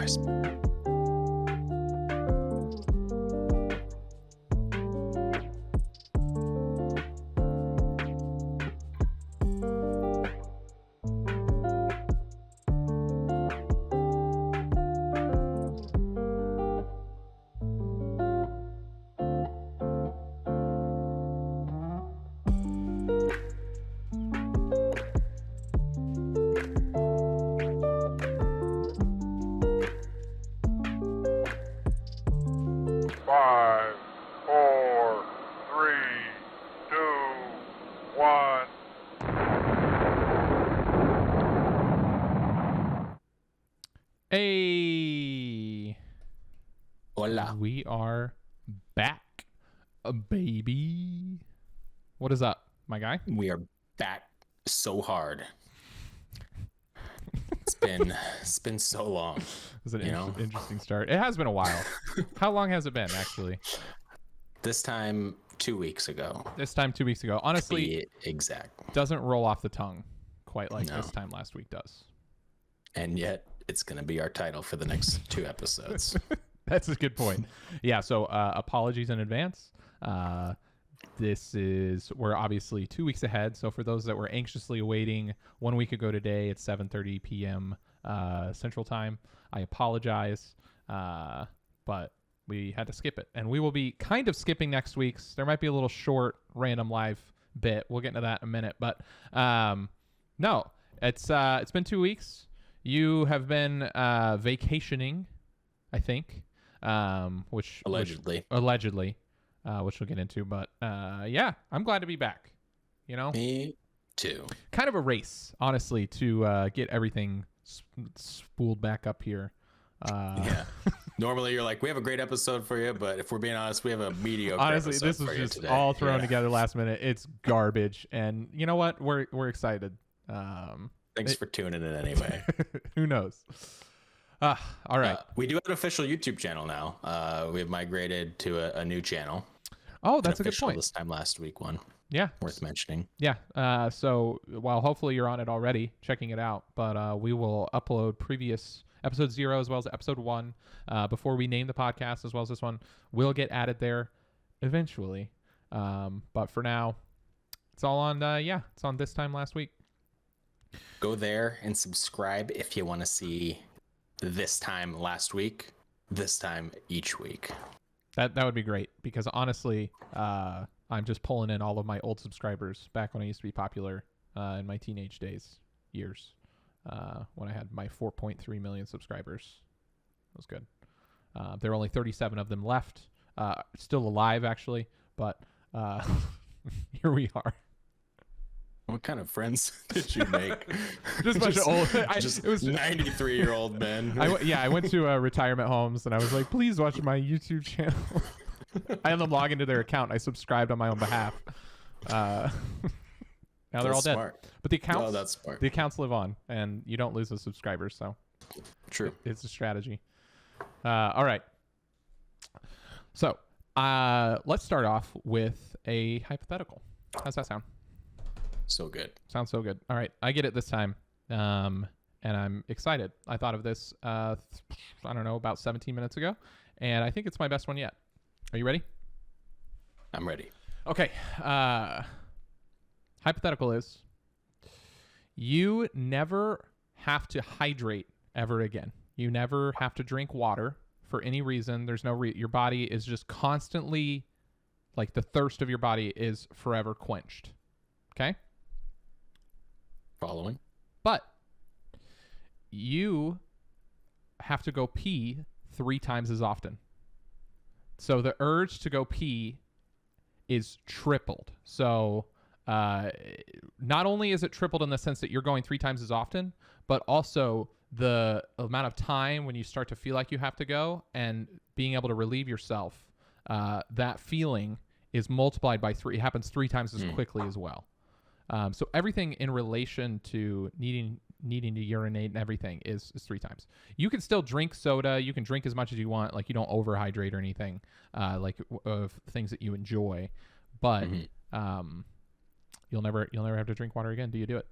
crisp. Five, four, three, two, one. Hey, Hola. we are back, baby. What is up, my guy? We are back so hard. It's been so long. It was an You know? interesting start. It has been a while. How long has it been, actually? This time 2 weeks ago. This time 2 weeks ago. To Honestly, be exact. doesn't roll off the tongue quite like No. this time last week does. And yet it's going to be our title for the next 2 episodes. That's a good point. Yeah, so apologies in advance. We're obviously 2 weeks ahead. So for those that were anxiously awaiting 1 week ago today at 7:30 p.m. Central Time, I apologize, but we had to skip it. And we will be kind of skipping next week's. There might be a little short random live bit. We'll get into that in a minute. But no, it's been 2 weeks. You have been vacationing, I think, which Allegedly. which we'll get into. But yeah, I'm glad to be back. You know, Me too. kind of a race, honestly, to get everything spooled back up here. Yeah. Normally you're like, we have a great episode for you, but if we're being honest, we have a mediocre Honestly, episode this was for you just today. all thrown Yeah. together last minute. It's garbage, and you know what? We're excited. Thanks for tuning in anyway. Who knows? All right. We do have an official YouTube channel now. We have migrated to a new channel. Oh, that's a good Official point. This time last week one. Yeah. Worth mentioning. Yeah. So while hopefully you're on it already, checking it out, but we will upload previous episode 0 as well as episode 1 before we name the podcast, as well as this one will get added there eventually. But for now, it's all on. It's on this time last week. Go there and subscribe if you want to see this time last week, this time each week. That would be great, because honestly, I'm just pulling in all of my old subscribers back when I used to be popular in my teenage years, when I had my 4.3 million subscribers. It was good. There are only 37 of them left, still alive actually, but here we are. What kind of friends did you make? Just a bunch of old. Just It was 93-year-old men. I went to retirement homes and I was like, please watch my YouTube channel. I had them log into their account. I subscribed on my own behalf. Now they're all dead. Smart. But the accounts, that's smart. the accounts live on, and you don't lose the subscribers. So True. it's a strategy. All right. So let's start off with a hypothetical. How's that sound? So good. Sounds so good. All right, I get it this time, and I'm excited. I thought of this, I don't know, about 17 minutes ago, and I think it's my best one yet. Are you ready? I'm ready. Okay. Hypothetical is, you never have to hydrate ever again. You never have to drink water for any reason. There's no your body is just constantly, like, the thirst of your body is forever quenched. Okay? Following. But you have to go pee 3 times as often. So the urge to go pee is tripled. So not only is it tripled in the sense that you're going 3 times as often, but also the amount of time when you start to feel like you have to go and being able to relieve yourself, that feeling is multiplied by 3. It happens 3 times as quickly as well. So everything in relation to needing to urinate and everything is 3 times. You can still drink soda. You can drink as much as you want. Like, you don't overhydrate or anything, of things that you enjoy. But you'll never have to drink water again. Do you do it?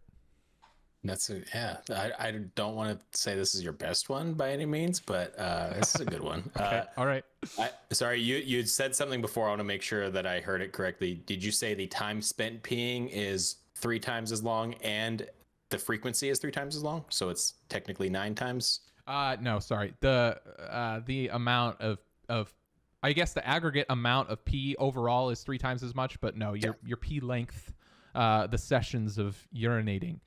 Yeah. I don't want to say this is your best one by any means, but this is a good one. Okay. All right. Sorry, you said something before. I want to make sure that I heard it correctly. Did you say the time spent peeing is 3 times as long and the frequency is 3 times as long? So it's technically 9 times? No, sorry. The amount of I guess the aggregate amount of pee overall is 3 times as much, but no, your pee length, the sessions of urinating,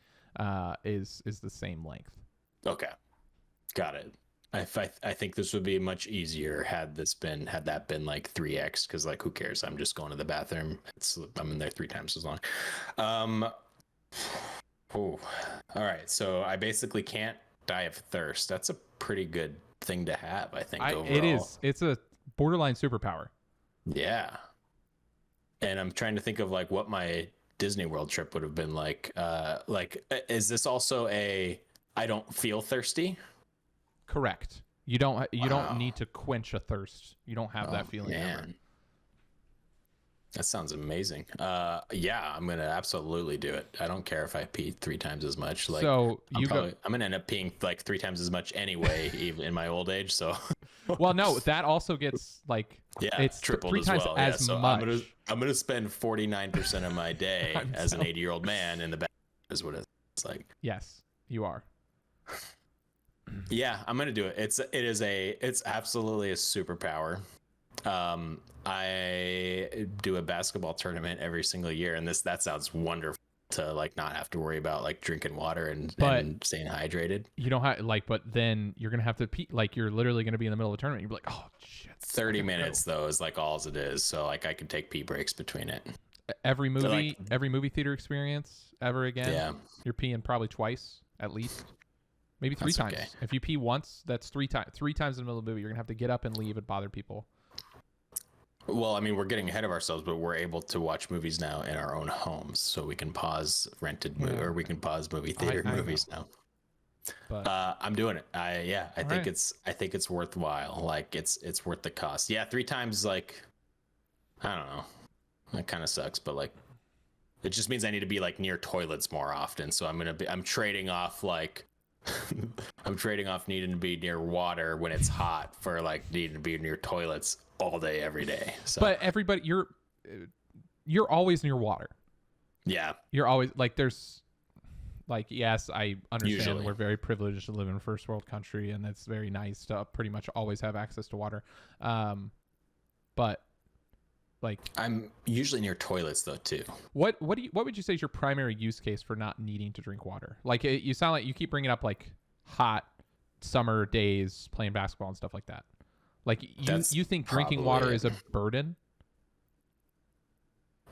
is the same length. Okay, got it. I think this would be much easier had that been like 3x, because like who cares? I'm just going to the bathroom. I'm in there 3 times as long. Oh, all right. So I basically can't die of thirst. That's a pretty good thing to have, I think. Overall. It is. It's a borderline superpower. Yeah. And I'm trying to think of like what my Disney World trip would have been like. Is this also a I don't feel thirsty? Correct. You don't need to quench a thirst. You don't have that feeling. Man. Ever. That sounds amazing. Yeah, I'm gonna absolutely do it. I don't care if I pee 3 times as much. Like, so I'm gonna end up peeing like 3 times as much anyway, even in my old age. So, well, no, that also gets like it's tripled 3 times well. as so much. I'm gonna spend 49% of my day as an 80-year-old man in the bathroom. Is what it's like. Yes, you are. Yeah, I'm gonna do it. It's absolutely a superpower. I do a basketball tournament every single year, and that sounds wonderful to like not have to worry about like drinking water and staying hydrated. You don't have but then you're gonna have to pee. Like you're literally gonna be in the middle of a tournament. You're like, oh shit. 30 minutes though is like all it is. So like I can take pee breaks between it. Every movie theater experience ever again. Yeah, you're peeing probably twice at least. Maybe 3 times. Okay. If you pee once, that's 3 times. 3 times in the middle of the movie, you're gonna have to get up and leave and bother people. Well, I mean, we're getting ahead of ourselves, but we're able to watch movies now in our own homes, so we can pause or we can pause movie theater movies now. But I'm doing it. I think it's worthwhile. Like it's worth the cost. Yeah, 3 times. Like I don't know. That kind of sucks, but like it just means I need to be like near toilets more often. So I'm trading off like. I'm trading off needing to be near water when it's hot for like needing to be near toilets all day, every day. So. But everybody, you're always near water. Yeah. You're always like, there's like, yes, I understand Usually. We're very privileged to live in a first world country, and it's very nice to pretty much always have access to water. But like, I'm usually near toilets though too. What would you say is your primary use case for not needing to drink water? Like you sound like you keep bringing up like hot summer days playing basketball and stuff like that. Like you think drinking water is a burden?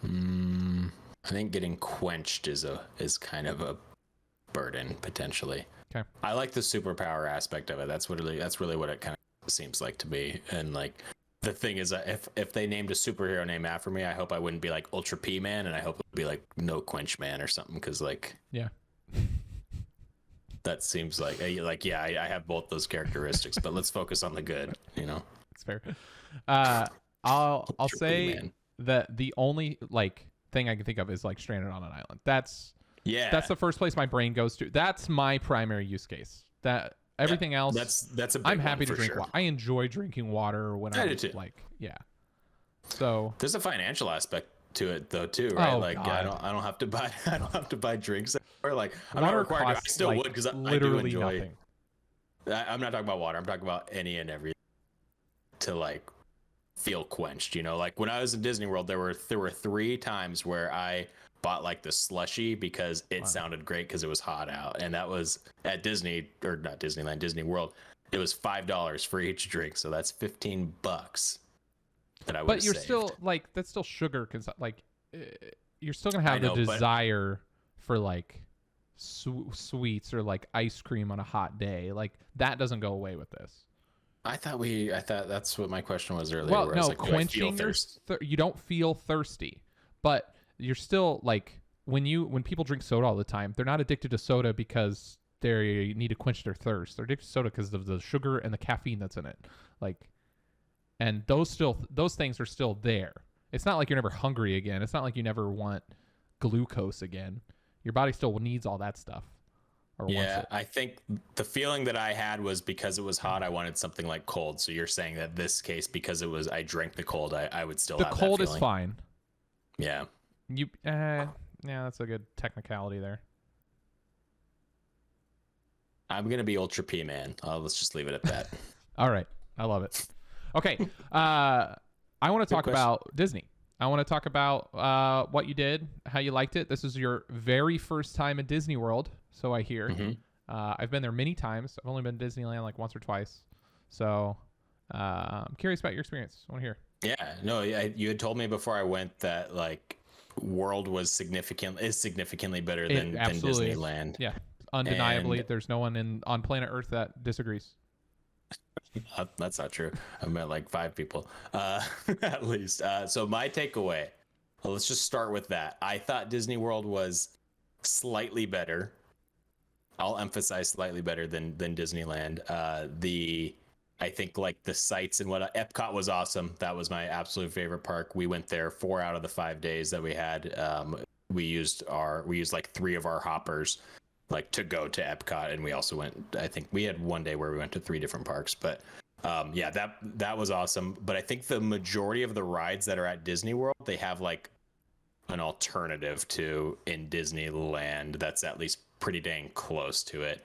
I think getting quenched is kind of a burden potentially. Okay. I like the superpower aspect of it. That's really what it kind of seems like to me. And like the thing is, if they named a superhero name after me, I hope I wouldn't be like Ultra P Man, and I hope it would be like No Quench Man or something. Because like that seems like I have both those characteristics. But let's focus on the good. You know, it's fair. I'll say that the only like thing I can think of is like stranded on an island. That's the first place my brain goes to. That's my primary use case. That everything else, that's a big I'm happy to one for drink sure. water. I enjoy drinking water when I'm like, So there's a financial aspect to it though too, right? Oh, like God. I don't have to buy drinks, or like I'm water not required to. I still like, would because I do literally enjoy. nothing. I'm not talking about water. I'm talking about any and every to like feel quenched. You know, like when I was in Disney World, there were 3 times where I bought like the slushy because it sounded great because it was hot out, and that was at Disney or not Disneyland, Disney World. It was $5 for each drink, so that's $15 that I would. But you're saved. still like that's still sugar like you're still gonna have the desire for like sweets or like ice cream on a hot day. Like that doesn't go away with this. I thought that's what my question was earlier. Well, where no, like, quenching you don't feel thirsty, but you're still like when people drink soda all the time, they're not addicted to soda because they need to quench their thirst. They're addicted to soda because of the sugar and the caffeine that's in it. Like, and those things are still there. It's not like you're never hungry again. It's not like you never want glucose again. Your body still needs all that stuff. or wants Yeah, it. I think the feeling that I had was because it was hot, I wanted something like cold. So you're saying that this case, because it was I drank the cold, I would still The have that cold is feeling. fine. Yeah. Yeah, that's a good technicality there. I'm gonna be Ultra P, man. Let's just leave it at that. All right, I love it. Okay, I want to talk question. about Disney. I want to talk about what you did, how you liked it. This is your very first time at Disney World, so I hear. Mm-hmm. I've been there many times. I've only been to Disneyland like once or twice. So I'm curious about your experience. I want to hear. Yeah, no, you had told me before I went that like World was significantly better than Disneyland. Is. Yeah, undeniably. And there's no one on planet Earth that disagrees. that's not true. I met like 5 people, at least. So my takeaway, let's just start with that. I thought Disney World was slightly better. I'll emphasize slightly better than Disneyland. I think like the sites and what Epcot was awesome. That was my absolute favorite park. We went there 4 out of the 5 days that we had. We used like 3 of our hoppers like to go to Epcot, and we also went, I think we had one day where we went to 3 different parks, but yeah, that was awesome. But I think the majority of the rides that are at Disney World, they have like an alternative to in Disneyland that's at least pretty dang close to it.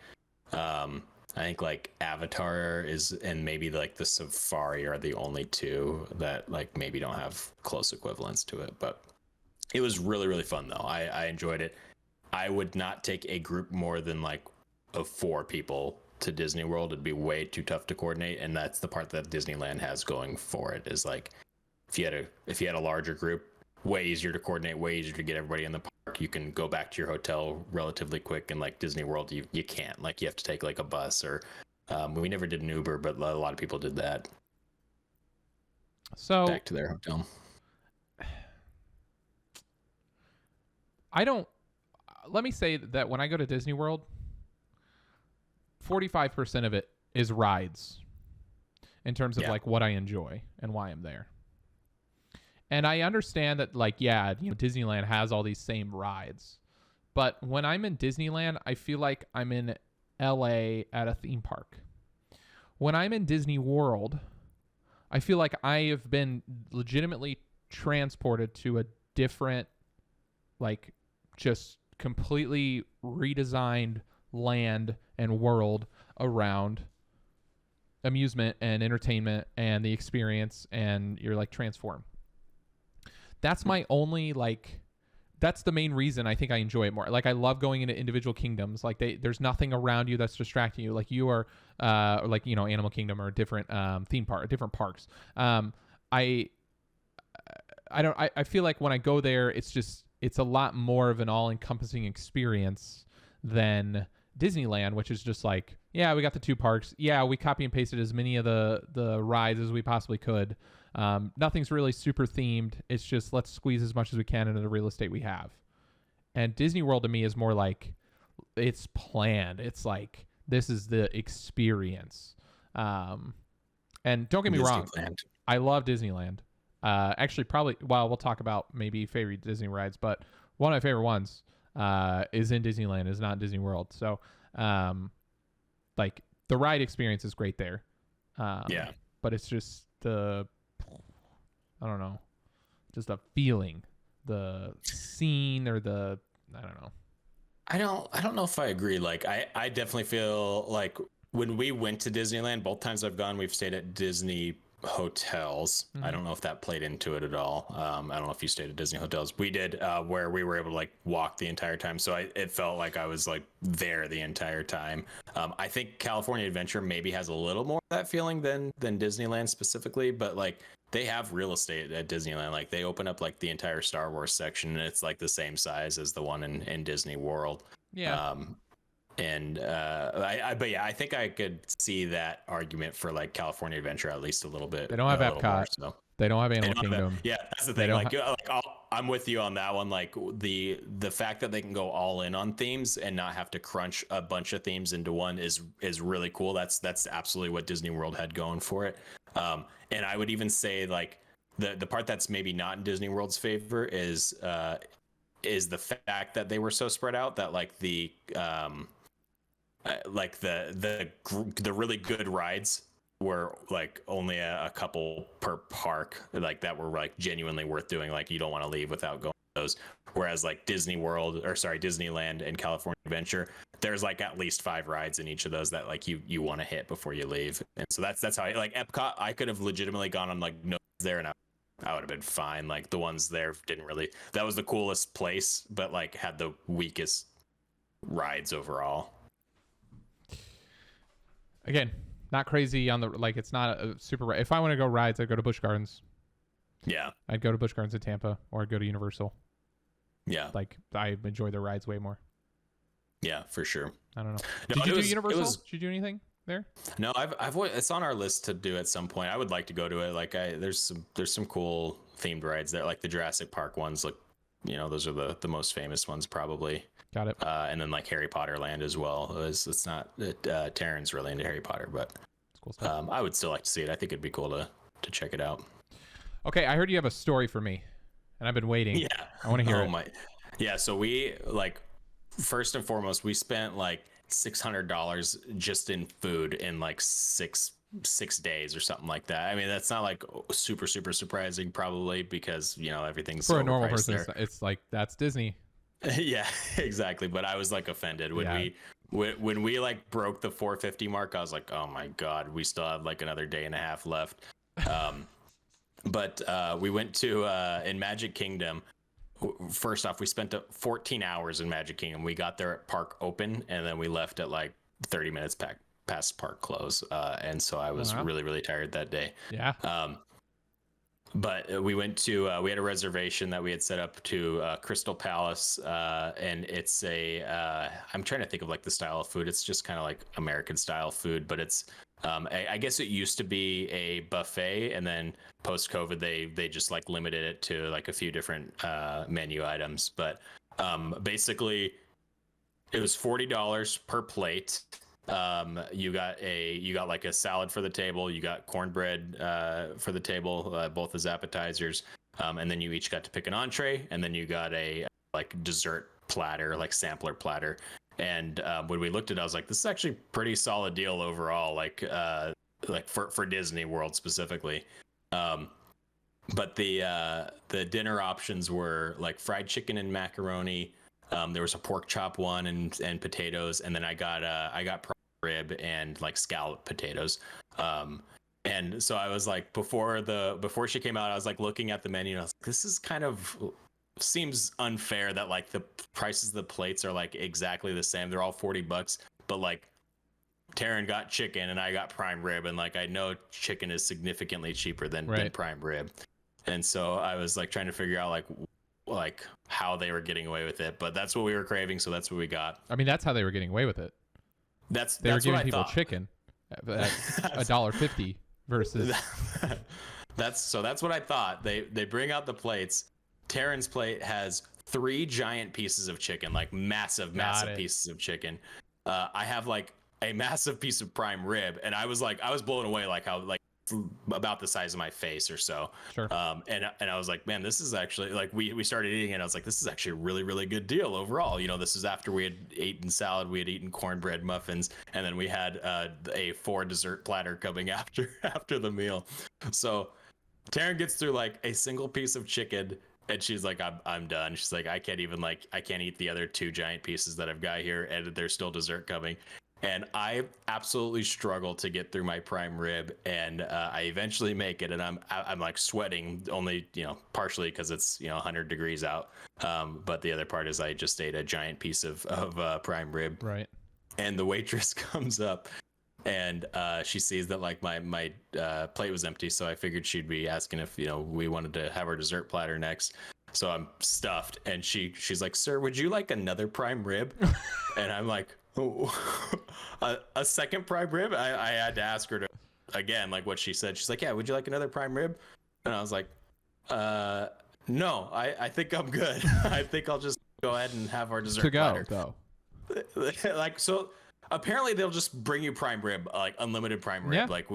I think like Avatar is, and maybe like the Safari are the only 2 that like maybe don't have close equivalents to it, but it was really, really fun though. I enjoyed it. I would not take a group more than like of 4 people to Disney World. It'd be way too tough to coordinate, and that's the part that Disneyland has going for it, is like if you had a larger group, way easier to coordinate, way easier to get everybody in the park. You can go back to your hotel relatively quick, and like Disney World, you can't. Like you have to take like a bus, or we never did an Uber, but a lot of people did that. So back to their hotel. Let me say that when I go to Disney World, 45% of it is rides in terms of like what I enjoy and why I'm there. And I understand that like, yeah, Disneyland has all these same rides, but when I'm in Disneyland, I feel like I'm in LA at a theme park. When I'm in Disney World, I feel like I have been legitimately transported to a different, like, just completely redesigned land and world around amusement and entertainment and the experience, and you're like transformed. That's my only that's the main reason I think I enjoy it more. Like I love going into individual kingdoms. Like there's nothing around you that's distracting you. Like you are like Animal Kingdom or different different parks. I feel like when I go there, it's a lot more of an all-encompassing experience than Disneyland, which is just like, yeah, we got the 2 parks. Yeah, we copy and pasted as many of the rides as we possibly could. Nothing's really super themed. It's just let's squeeze as much as we can into the real estate we have. And Disney World to me is more like it's planned. It's like this is the experience. And don't get me wrong, I love Disneyland. Actually, probably, well, we'll talk about maybe favorite Disney rides, but one of my favorite ones is in Disneyland, is not Disney World. So, like, the ride experience is great there. Yeah. But it's just I don't know, just a feeling, the scene or I don't know. I don't know if I agree. Like, I definitely feel like when we went to Disneyland, both times I've gone, we've stayed at Disney hotels. Mm-hmm. I don't know if that played into it at all. I don't know if you stayed at Disney hotels. We did, where we were able to like walk the entire time. So it felt like I was like there the entire time. I think California Adventure maybe has a little more of that feeling than Disneyland specifically, but like they have real estate at Disneyland. Like they open up like the entire Star Wars section, and it's like the same size as the one in Disney World. Yeah. But yeah, I think I could see that argument for like California Adventure at least a little bit. They don't have Epcot. More, so. They don't have Animal Kingdom. Yeah, that's the thing. I'm with you on that one. Like the fact that they can go all in on themes and not have to crunch a bunch of themes into one is really cool. That's absolutely what Disney World had going for it. And I would even say like the part that's maybe not in Disney World's favor is the fact that they were so spread out that like the like the really good rides were like only a couple per park, like that were like genuinely worth doing. Like you don't want to leave without going to those. Whereas like Disneyland and California Adventure, there's like at least 5 rides in each of those that like you want to hit before you leave. And so that's how I like Epcot. I could have legitimately gone on like no there and I would have been fine. Like the ones there didn't really. That was the coolest place, but like had the weakest rides overall. Again, not crazy on the like. It's not a super. If I want to go rides, I'd go to Busch Gardens. Yeah, I'd go to Busch Gardens in Tampa, or I'd go to Universal. Yeah, like I enjoy the rides way more. Yeah, for sure. I don't know. No, Did you do Universal? Did you do anything there? No, I've it's on our list to do at some point. I would like to go to it. Like there's some cool themed rides there, like the Jurassic Park ones. Like, you know, those are the most famous ones probably. Got it. And then like Harry Potter Land as well. It's not Taryn's really into Harry Potter, but it's cool stuff. I would still like to see it. I think it'd be cool to check it out. Okay, I heard you have a story for me, and I've been waiting. Yeah, I want to hear it. Yeah, so we like first and foremost we spent like $600 just in food in like six days or something like that. I mean, that's not like super surprising probably because, you know, everything's for a normal person there. it's like that's Disney. Yeah, exactly. But I was like offended when we like broke the 450 mark. I was like, oh my god, we still have like another day and a half left. But we went to in Magic Kingdom. First off, we spent 14 hours in Magic Kingdom. We got there at park open, and then we left at like 30 minutes past park close. And so I was really tired that day. Yeah. But we went to we had a reservation that we had set up to Crystal Palace, and it's I'm trying to think of like the style of food. It's just kind of like American style food, but it's I guess it used to be a buffet, and then post COVID they just like limited it to like a few different menu items. But basically, it was $40 per plate. You got like a salad for the table, you got cornbread for the table, both as appetizers, and then you each got to pick an entree, and then you got a like dessert platter, like sampler platter. And when we looked at it, I was like, this is actually a pretty solid deal overall, like for Disney World specifically. But the dinner options were like fried chicken and macaroni. There was a pork chop one and potatoes, and then I got prime rib and like scalloped potatoes. And so I was like, before she came out, I was like looking at the menu, and I was like, this is kind of seems unfair that like the prices of the plates are like exactly the same. They're all $40, but like Taryn got chicken and I got prime rib, and like I know chicken is significantly cheaper than prime rib. And so I was like trying to figure out like how they were getting away with it, but that's what we were craving, so that's what we got. I mean, that's how they were getting away with it. They were giving people chicken at $1.50 versus. That's what I thought. They bring out the plates. Taryn's plate has 3 giant pieces of chicken, like massive pieces of chicken. I have like a massive piece of prime rib, and I was blown away, like how like about the size of my face or so. Sure. And I was like, man, this is actually like we started eating it, and I was like, this is actually a really good deal overall. You know, this is after we had eaten salad, we had eaten cornbread muffins, and then we had a 4 dessert platter coming after the meal. So Taryn gets through like a single piece of chicken, and she's like, I'm done. She's like, I can't eat the other 2 giant pieces that I've got here, and there's still dessert coming. And I absolutely struggle to get through my prime rib, and I eventually make it, and I'm like sweating, only, you know, partially because it's, you know, 100 degrees out, but the other part is I just ate a giant piece of prime rib. Right. And the waitress comes up, and she sees that like my plate was empty, so I figured she'd be asking if, you know, we wanted to have our dessert platter next. So I'm stuffed, and she's like, sir, would you like another prime rib? And I'm like, oh, a second prime rib? I had to ask her to again, like what she said. She's like, yeah, would you like another prime rib? And I was like, no, I think I'm good. I think I'll just go ahead and have our dessert platter. Though. Like, so apparently they'll just bring you prime rib, like unlimited prime rib. Yeah. Like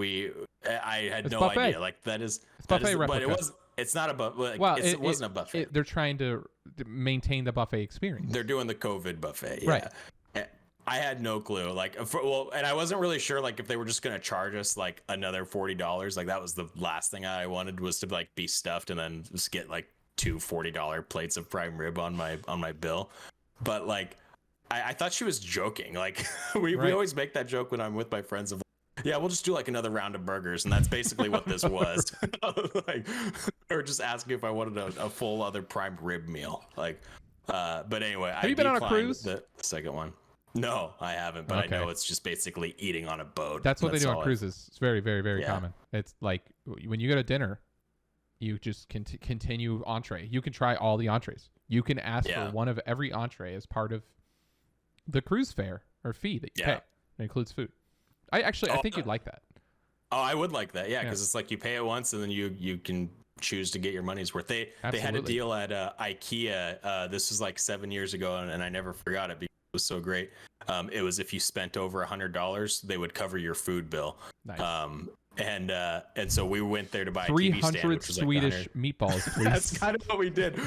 I had no buffet. idea. Like it's buffet but it's not a buffet. Like, well, it wasn't a buffet. They're trying to maintain the buffet experience. They're doing the COVID buffet. Yeah. Right. I had no clue. Like, and I wasn't really sure like if they were just gonna charge us like another $40. Like that was the last thing I wanted was to like be stuffed and then just get like two $40 plates of prime rib on my bill. But like, I thought she was joking. Like we always make that joke when I'm with my friends of, yeah, we'll just do like another round of burgers, and that's basically what this was. Like, or just asking if I wanted a full other prime rib meal. Like, but anyway, have you been on a cruise? The second one. No, I haven't, but okay. I know it's just basically eating on a boat. That's what they do on cruises. It's very, very, very common. It's like when you go to dinner, you just continue entree. You can try all the entrees. You can ask for one of every entree as part of the cruise fare or fee that you pay. It includes food. I think you'd like that. Oh, I would like that. Yeah, because it's like you pay it once and then you can choose to get your money's worth. They had a deal at IKEA. This was like 7 years ago, and I never forgot it because it was so great. It was if you spent over $100, they would cover your food bill. Nice. And so we went there to buy 300 Swedish meatballs, please. That's kind of what we did.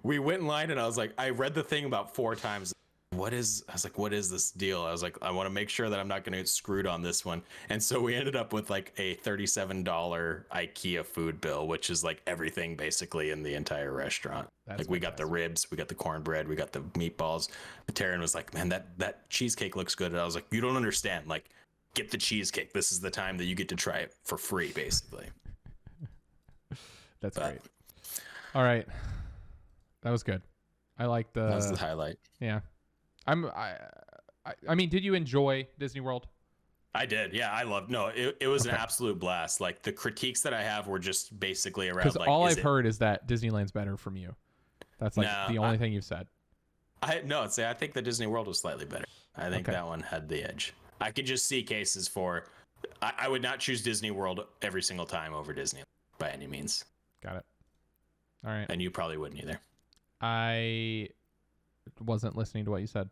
We went in line, and I was like, I read the thing about 4 times. What is this deal? I was like, I want to make sure that I'm not going to get screwed on this one. And so we ended up with like a $37 IKEA food bill, which is like everything basically in the entire restaurant. That's like we got the ribs, we got the cornbread, we got the meatballs. Taryn was like, man, that cheesecake looks good. And I was like, you don't understand. Like, get the cheesecake. This is the time that you get to try it for free, basically. That's great. All right. That was good. I like that was the highlight. Yeah. I mean, did you enjoy Disney World? I did. Yeah, I loved. No, it was an absolute blast. Like the critiques that I have were just basically around. Because all I've heard is that Disneyland's better from you. That's like the only thing you've said. I think the Disney World was slightly better. I think that one had the edge. I could just see cases for. I would not choose Disney World every single time over Disney by any means. Got it. All right. And you probably wouldn't either. I wasn't listening to what you said.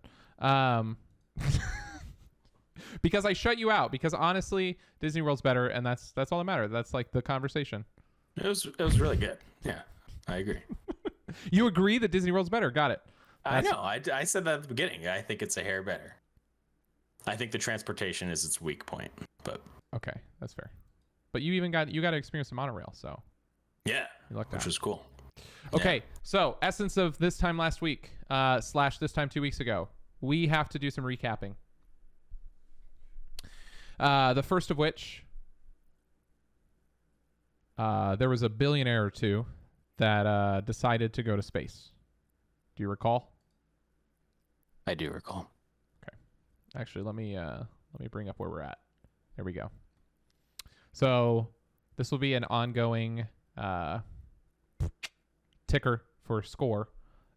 Because I shut you out, because honestly Disney World's better, and that's all that matters. That's like the conversation. It was really good. Yeah, I agree. You agree that Disney World's better. Got it. I know. I said that at the beginning. I think it's a hair better. I think the transportation is its weak point, but okay, that's fair. But you got to experience the monorail, so yeah, which was cool. Okay, so essence of this time last week / this time 2 weeks ago, we have to do some recapping. The first of which, there was a billionaire or two that decided to go to space. Do you recall? I do recall. Okay, actually, let me bring up where we're at. There we go. So this will be an ongoing ticker for score.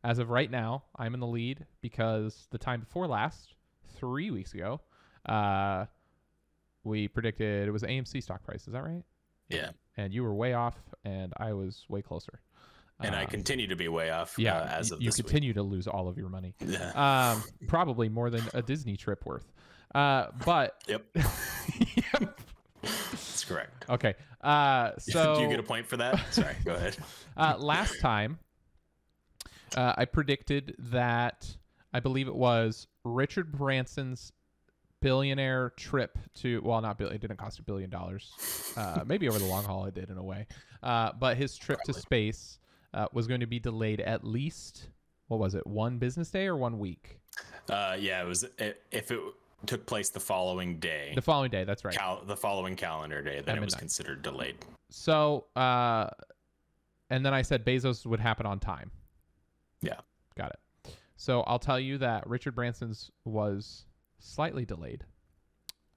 As of right now, I'm in the lead because the time before last, 3 weeks ago, we predicted it was AMC stock price. Is that right? Yeah. And you were way off, and I was way closer. And I continue to be way off. Yeah, as of you this continue to lose all of your money. Yeah. Probably more than a Disney trip worth. But yep. Yep. That's correct. Okay. So do you get a point for that? Sorry, go ahead. Last time, I predicted that I believe it was Richard Branson's billionaire trip to, well, not billion, it didn't cost $1 billion. Maybe over the long haul it did in a way. But his trip to space was going to be delayed at least, what was it, 1 business day or 1 week? Yeah, it was, if it took place the following day. The following day, that's right. The following calendar day, then it was considered delayed. So, and then I said Bezos would happen on time. Yeah. Got it. So I'll tell you that Richard Branson's was slightly delayed.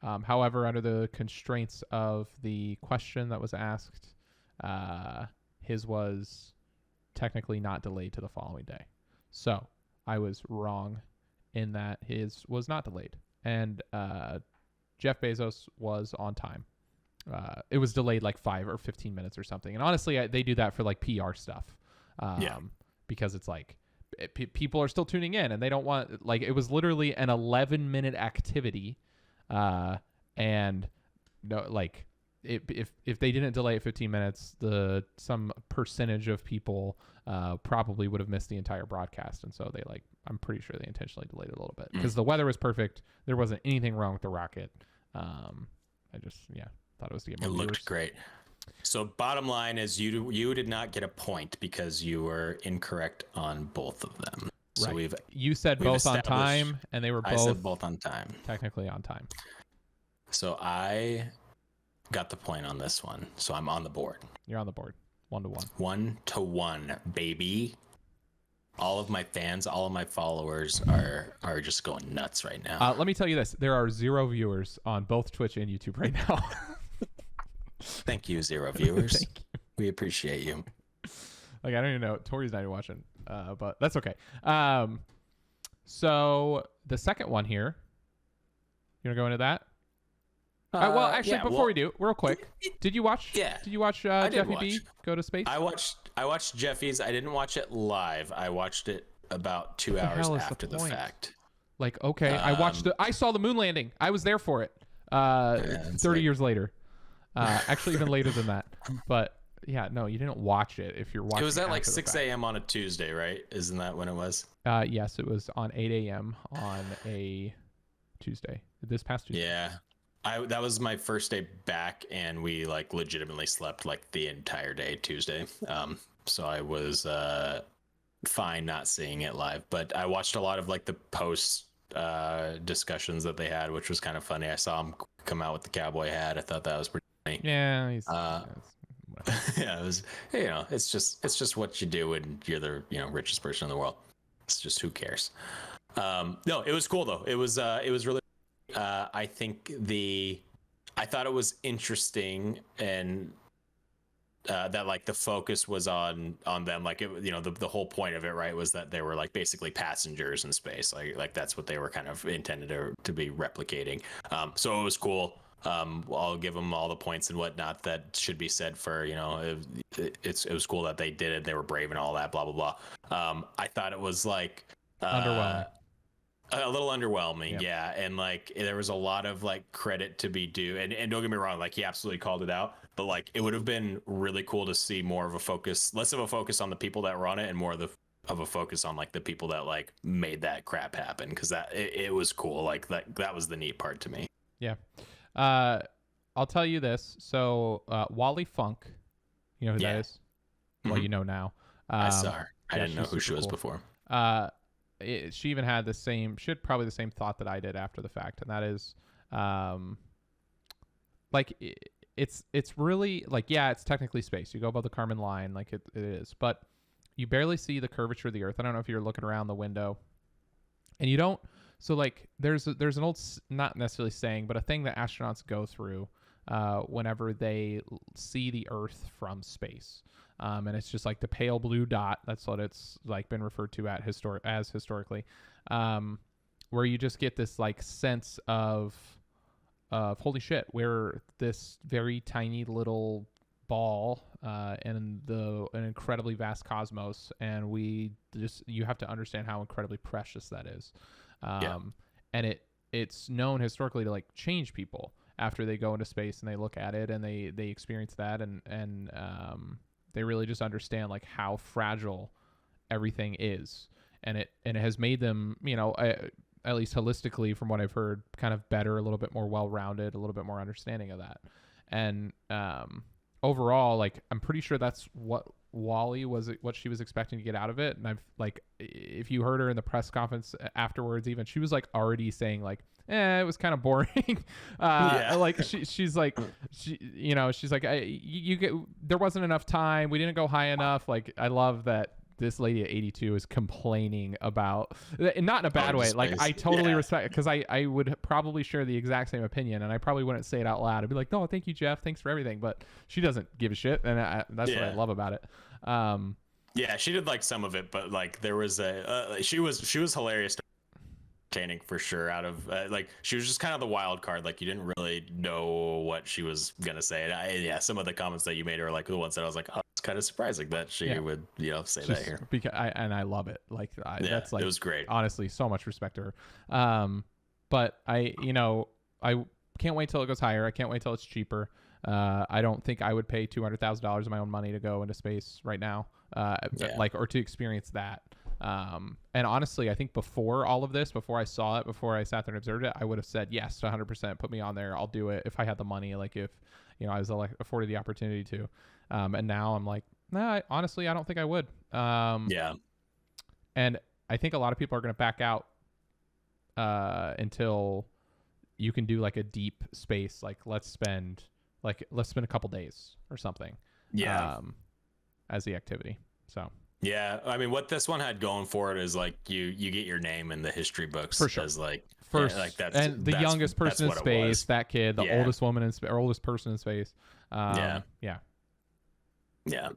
However, under the constraints of the question that was asked, his was technically not delayed to the following day. So I was wrong in that his was not delayed. And Jeff Bezos was on time. It was delayed like 5 or 15 minutes or something. And honestly, they do that for like PR stuff. Because it's like people are still tuning in and they don't want, like, it was literally an 11-minute activity. And no, like if they didn't delay it 15 minutes, some percentage of people probably would have missed the entire broadcast, and so I'm pretty sure they intentionally delayed it a little bit because the weather was perfect. There wasn't anything wrong with the rocket. I just thought it was to get more viewers. Looked great. So bottom line is you did not get a point because you were incorrect on both of them. So right. You said both on time, and they were both. I said both on time. Technically on time. So I got the point on this one. So I'm on the board. You're on the board. 1-1. 1-1, baby. All of my fans, all of my followers are just going nuts right now. Let me tell you this: there are 0 viewers on both Twitch and YouTube right now. Thank you, 0 viewers. Thank you. We appreciate you. Like, I don't even know. Tori's not even watching, but that's okay. So the second one here, you want to go into that? Well, actually, before we do, real quick, did you watch? Yeah. Did you watch Jeffy B go to space? I watched Jeffy's. I didn't watch it live. I watched it about 2 hours after the fact. Like, okay, I saw the moon landing. I was there for it. 30 years later. Actually, even later than that. But yeah, no, you didn't watch it. If you're watching, it was at like 6 a.m. on a Tuesday, right? Isn't that when it was? Yes, it was on 8 a.m. on a Tuesday. This past Tuesday. Yeah. That was my first day back, and we like legitimately slept like the entire day Tuesday. So I was fine not seeing it live, but I watched a lot of like the post discussions that they had, which was kind of funny. I saw him come out with the cowboy hat. I thought that was pretty funny. Yeah, yeah, it was. It's just what you do when you're the richest person in the world. It's just who cares. No, it was cool though. It was really. I thought it was interesting, and that like the focus was on them. Like the whole point of it, right, was that they were like basically passengers in space. Like that's what they were kind of intended to be replicating. So it was cool. I'll give them all the points and whatnot that should be said for it was cool that they did it. They were brave and all that. Blah blah blah. I thought it was like underwhelming. A little underwhelming, yeah. And like there was a lot of like credit to be due, and don't get me wrong, like he absolutely called it out, but like it would have been really cool to see more of a focus, less of a focus on the people that were on it and more of a focus on like the people that like made that crap happen, because it was cool. Like that was the neat part to me. Yeah. I'll tell you this. So Wally Funk, you know who that is? Well, you know now. I saw her. I didn't know who she was before. She even had probably the same thought that I did after the fact, and that is like it's really like, yeah, it's technically space. You go above the Kármán line, like it is, but you barely see the curvature of the Earth. I don't know if you're looking around the window, and you don't. So like there's an old, not necessarily saying, but a thing that astronauts go through whenever they see the Earth from space. And it's just like the pale blue dot. That's what it's like been referred to as historically, where you just get this like sense of holy shit, we're this very tiny little ball in an incredibly vast cosmos, and you have to understand how incredibly precious that is. And it's known historically to like change people after they go into space and they look at it and they experience that and they really just understand like how fragile everything is, and it has made them, at least holistically from what I've heard, kind of better, a little bit more well-rounded, a little bit more understanding of that. And overall, like I'm pretty sure that's what what she was expecting to get out of it. And I've like, if you heard her in the press conference afterwards, even she was like already saying like, it was kind of boring. Like she's like, she's like, there wasn't enough time. We didn't go high enough. Like, I love that this lady at 82 is complaining about, not in a bad way. Like, I totally respect, because I would probably share the exact same opinion, and I probably wouldn't say it out loud. I'd be like, no, thank you, Jeff. Thanks for everything. But she doesn't give a shit. And that's what I love about it. Yeah, she did like some of it, but like there was she was hilarious, entertaining for sure. Out of like, she was just kind of the wild card. Like, you didn't really know what she was gonna say. And some of the comments that you made are like the ones that I was like, oh, it's kind of surprising that she would say just that here. Because I love it. Like, that's like, it was great. Honestly, so much respect to her. But I can't wait till it goes higher. I can't wait till it's cheaper. I don't think I would pay $200,000 of my own money to go into space right now, or to experience that. And honestly, I think before all of this, before I saw it, before I sat there and observed it, I would have said yes, 100%. Put me on there. I'll do it if I had the money. Like if I was afforded the opportunity to. And now I'm like, nah. Honestly, I don't think I would. Yeah. And I think a lot of people are going to back out until you can do like a deep space. Like let's spend a couple days or something. Yeah. As the activity. So. Yeah, I mean, what this one had going for it is like you get your name in the history books for sure. As like first, like that's and the youngest person in space, that kid, the oldest woman in space, or oldest person in space. Yeah,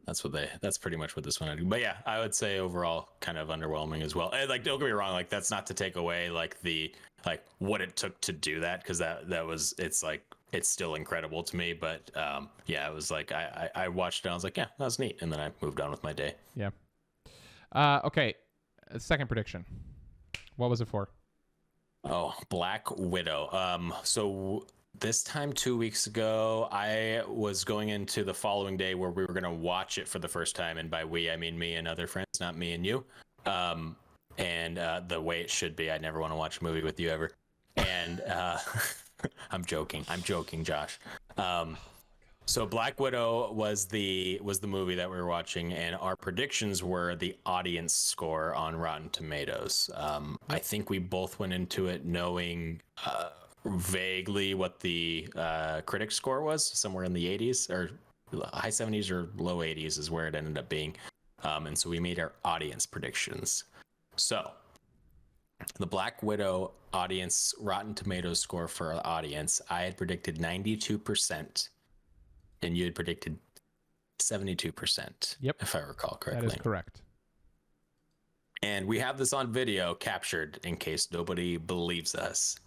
that's pretty much what this one had. But yeah, I would say overall kind of underwhelming as well. And like, don't get me wrong, like that's not to take away like what it took to do that, because it's still incredible to me. But yeah, it was like I watched it and I was like, yeah, that was neat, and then I moved on with my day. Yeah. Okay. Second prediction. What was it for? Oh, Black Widow. So this time 2 weeks ago, I was going into the following day where we were going to watch it for the first time. And by we, I mean me and other friends, not me and you. And the way it should be. I never want to watch a movie with you ever. And I'm joking, Josh. So Black Widow was the movie that we were watching, and our predictions were the audience score on Rotten Tomatoes. I think we both went into it knowing vaguely what the critic score was, somewhere in the 80s or high 70s or low 80s is where it ended up being. And so we made our audience predictions. So the Black Widow audience Rotten Tomatoes score for our audience, I had predicted 92%. And you had predicted 72%. Yep. If I recall correctly. That is correct. And we have this on video captured in case nobody believes us.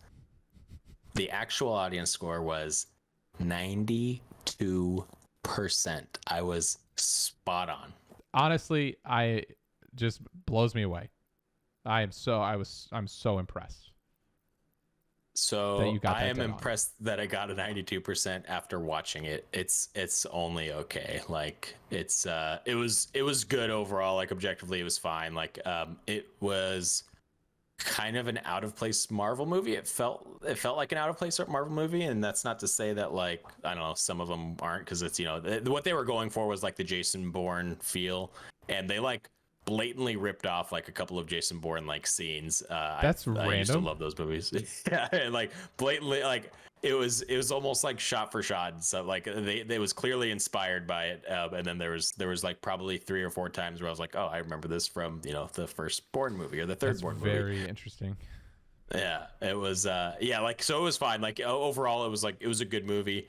The actual audience score was 92%. I was spot on. Honestly, I just blows me away. I'm so impressed. So I am impressed that I got a 92% after watching it. It's only okay. Like it was good overall. Like objectively, it was fine. Like it was kind of an out of place Marvel movie. It felt like an out of place Marvel movie, and that's not to say that like I don't know, some of them aren't, because it's what they were going for was like the Jason Bourne feel, and they like blatantly ripped off like a couple of Jason Bourne like scenes. That's random. I used to love those movies. Yeah, and like blatantly, like it was almost like shot for shot. So like they was clearly inspired by it. And then there was like probably 3 or 4 times where I was like, oh, I remember this from the first Bourne movie or the third Bourne movie. Very interesting. Yeah, it was like, so it was fine. Like overall it was a good movie.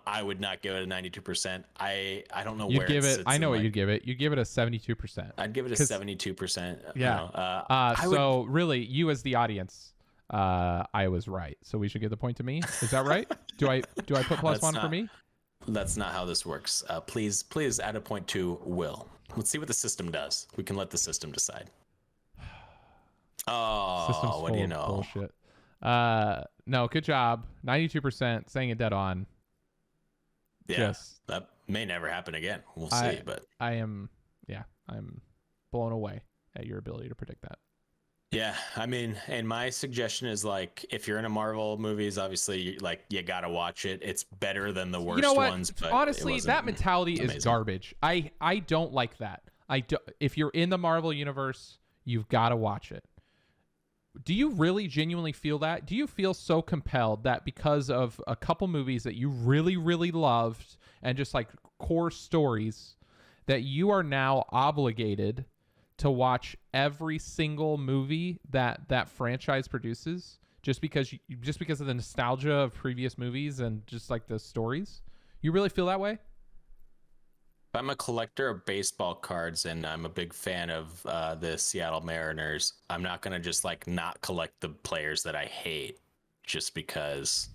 I would not give it a 92%. I don't know where you'd give it. I know what you'd give it. You'd give it a 72%. I'd give it a 72%. Yeah. So really, you as the audience, I was right. So we should give the point to me. Is that right? Do I put +1 for me? That's not how this works. Please add a point to Will. Let's see what the system does. We can let the system decide. Oh, what do you know? Bullshit. No, good job. 92%, saying it dead on. Yeah, that may never happen again. We'll see. But I'm blown away at your ability to predict that. Yeah, I mean, and my suggestion is like, if you're into Marvel movies, obviously, like you gotta watch it. It's better than the worst ones. But honestly, that mentality is garbage. I don't like that. If you're in the Marvel universe, you've got to watch it. Do you really genuinely feel that? Do you feel so compelled that because of a couple movies that you really, really loved and just like core stories, that you are now obligated to watch every single movie that franchise produces just because of the nostalgia of previous movies and just like the stories? You really feel that way? I'm a collector of baseball cards and I'm a big fan of the Seattle Mariners. I'm not going to just like not collect the players that I hate just because,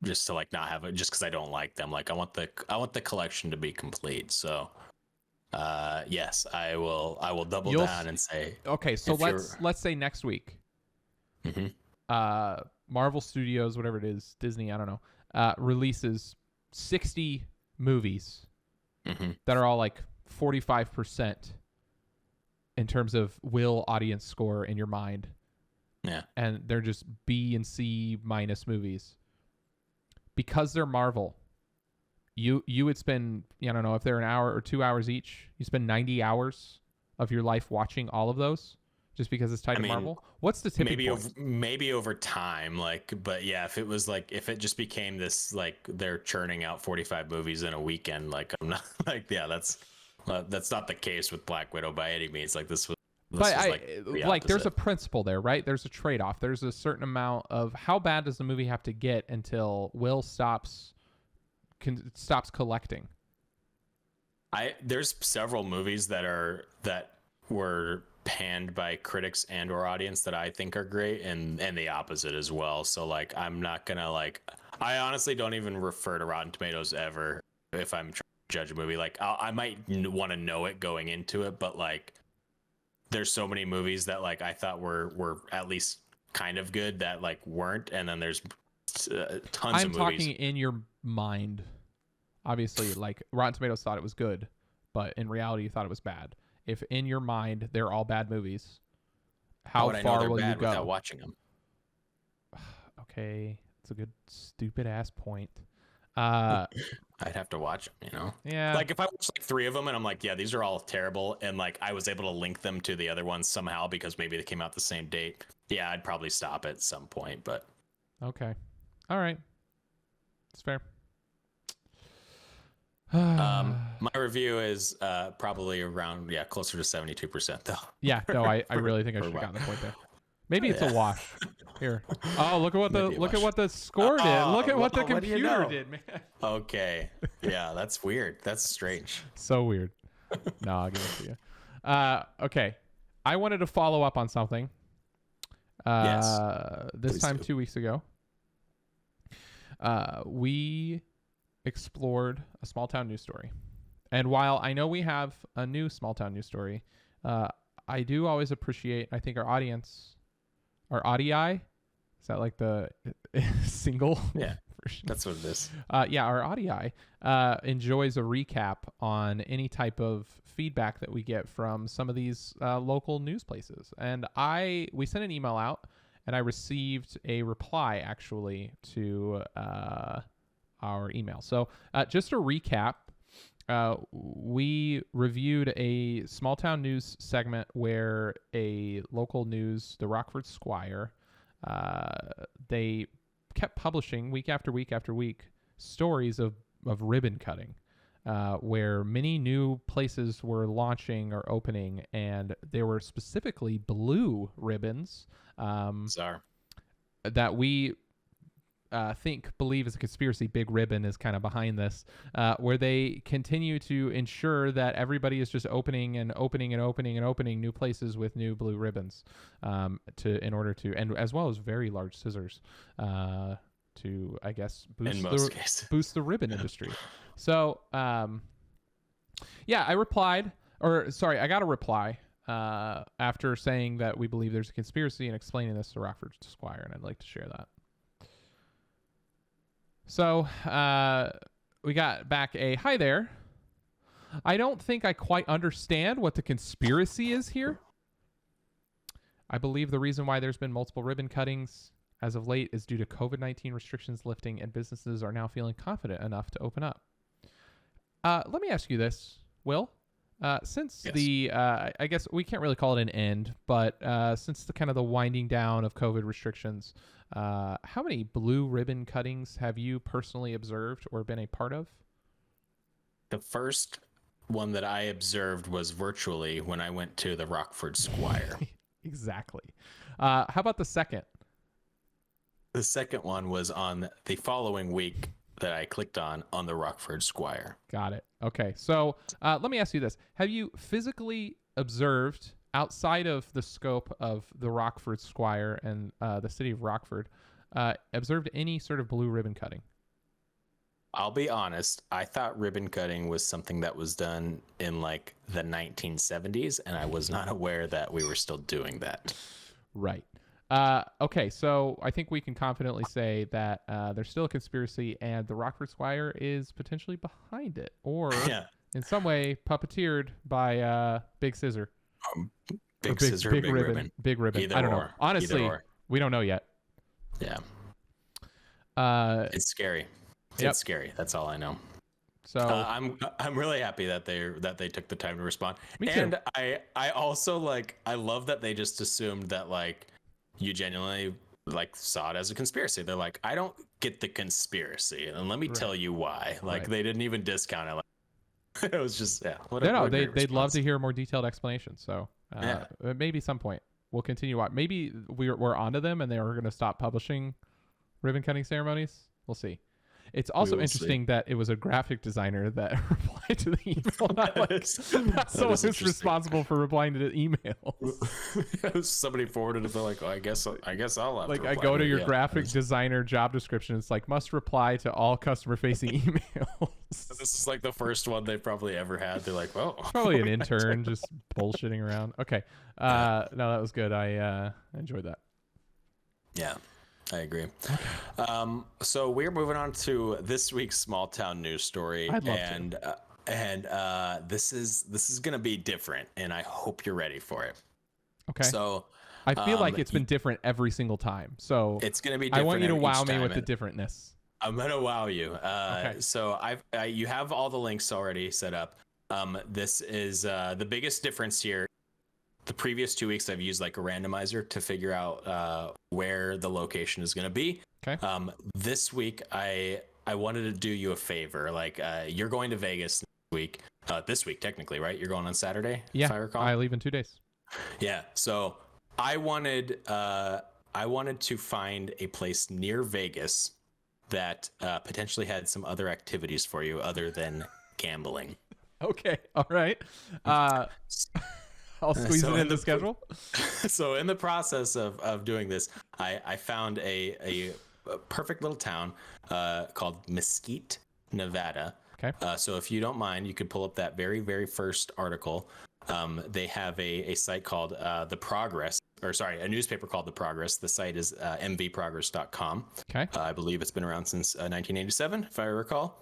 just to like not have it, just because I don't like them. Like I want the collection to be complete. So yes, I will double down and say, okay, so let's say next week, mm-hmm. Marvel Studios, whatever it is, Disney, I don't know, releases 60 movies Mm-hmm. that are all like 45% in terms of will audience score in your mind. Yeah. And they're just B and C minus movies. Because they're Marvel, you would spend, I don't know, if they're an hour or 2 hours each, you spend 90 hours of your life watching all of those just because it's tied to Marvel. What's the tipping point? Maybe over time, like, but yeah, if it just became this, like, they're churning out 45 movies in a weekend, like, I'm not like, yeah, that's not the case with Black Widow by any means. Like, this was like there's a principle there, right? There's a trade-off. There's a certain amount of how bad does the movie have to get until Will stops collecting. There's several movies that were panned by critics and or audience that I think are great, and the opposite as well. So, like, I'm not gonna, like, I honestly don't even refer to Rotten Tomatoes ever if I'm trying to judge a movie. Like, I might want to know it going into it, but, like, there's so many movies that, like, I thought were at least kind of good that, like, weren't, and then there's tons of movies. I'm talking in your mind. Obviously, like, Rotten Tomatoes thought it was good, but in reality you thought it was bad. If in your mind they're all bad movies, how far will you go without watching them? Okay, it's a good stupid ass point. I'd have to watch them, Yeah. Like, if I watch, like, 3 of them and I'm like, yeah, these are all terrible, and, like, I was able to link them to the other ones somehow because maybe they came out the same date, yeah, I'd probably stop at some point. But okay, all right, it's fair. My review is probably around, closer to 72% though. Yeah, no, I really think I should have gotten the point there. Maybe it's a wash. Here. Oh, look at what the score did. Look at what the computer did, man. Okay. Yeah, that's weird. That's strange. So weird. No, I'll give it to you. Okay. I wanted to follow up on something. Yes. This time 2 weeks ago. We explored a small town news story. And while I know we have a new small town news story, I do always appreciate, I think our audience, our audii, is that like the single version? That's what it is. Our audii enjoys a recap on any type of feedback that we get from some of these local news places. And we sent an email out, and I received a reply actually to our email. So just to recap, we reviewed a small town news segment where a local news, the Rockford Squire, they kept publishing week after week after week stories of ribbon cutting, where many new places were launching or opening, and there were specifically blue ribbons that we believe is a conspiracy. Big Ribbon is kind of behind this, where they continue to ensure that everybody is just opening new places with new blue ribbons, in order to, and as well as very large scissors, to, I guess, boost the ribbon industry. So, I got a reply after saying that we believe there's a conspiracy and explaining this to Rockford Squire, and I'd like to share that. So we got back a hi there. I don't think I quite understand what the conspiracy is here. I believe the reason why there's been multiple ribbon cuttings as of late is due to COVID-19 restrictions lifting, and businesses are now feeling confident enough to open up. Let me ask you this, Will. Since I guess we can't really call it an end, but since the kind of the winding down of COVID restrictions, how many blue ribbon cuttings have you personally observed or been a part of? The first one that I observed was virtually when I went to the Rockford Squire. Exactly. How about the second? The second one was on the following week that I clicked on the Rockford Squire. Got it. Okay. So let me ask you this. Have you physically observed, outside of the scope of the Rockford Squire and the city of Rockford, observed any sort of blue ribbon cutting? I'll be honest. I thought ribbon cutting was something that was done in like the 1970s, and I was not aware that we were still doing that. Right. Okay, so I think we can confidently say that there's still a conspiracy, and the Rockford Squire is potentially behind it, or Yeah. in some way puppeteered by Big Scissor. Big Scissor, Big Ribbon. Big Ribbon. Either I don't know. or. Honestly, Either or. we don't know yet. Yeah. It's scary. Yep. It's scary. That's all I know. So I'm really happy that they took the time to respond. Me too. And I also like, I love that they just assumed that like you genuinely like saw it as a conspiracy. They're like, I don't get the conspiracy, and let me tell you why. Like they didn't even discount it. Like, it was just they'd love to hear a more detailed explanation. So maybe some point we'll continue on. Maybe we're onto them and they are going to stop publishing ribbon cutting ceremonies. We'll see. It's also interesting that it was a graphic designer that replied to the email, not like not someone who's responsible for replying to the emails. Somebody forwarded it. They're like, oh, I guess I'll have like to I go to your graphic designer job description. It's like must reply to all customer facing emails. This is like the first one they've probably ever had. They're like, oh, probably an intern just bullshitting around. Okay, no, that was good. I enjoyed that. Yeah. I agree. So we're moving on to this week's small town news story, and this is gonna be different, and I hope you're ready for it. Okay. So I feel like it's been different every single time. So it's gonna be different. I want you to wow me with the differentness. I'm gonna wow you. Okay. So you have all the links already set up. This is the biggest difference here. The previous 2 weeks, I've used like a randomizer to figure out where the location is going to be. Okay. This week, I wanted to do you a favor. Like, you're going to Vegas this week, technically, right? You're going on Saturday, if I recall. I leave in 2 days. Yeah. So I wanted to find a place near Vegas that potentially had some other activities for you other than gambling. Okay. All right. I'll squeeze it in the schedule. So in the process of doing this, I found a perfect little town called Mesquite, Nevada. Okay. So if you don't mind, you could pull up that very, very first article. They have a site called a newspaper called The Progress. The site is mvprogress.com. Okay. I believe it's been around since 1987, if I recall.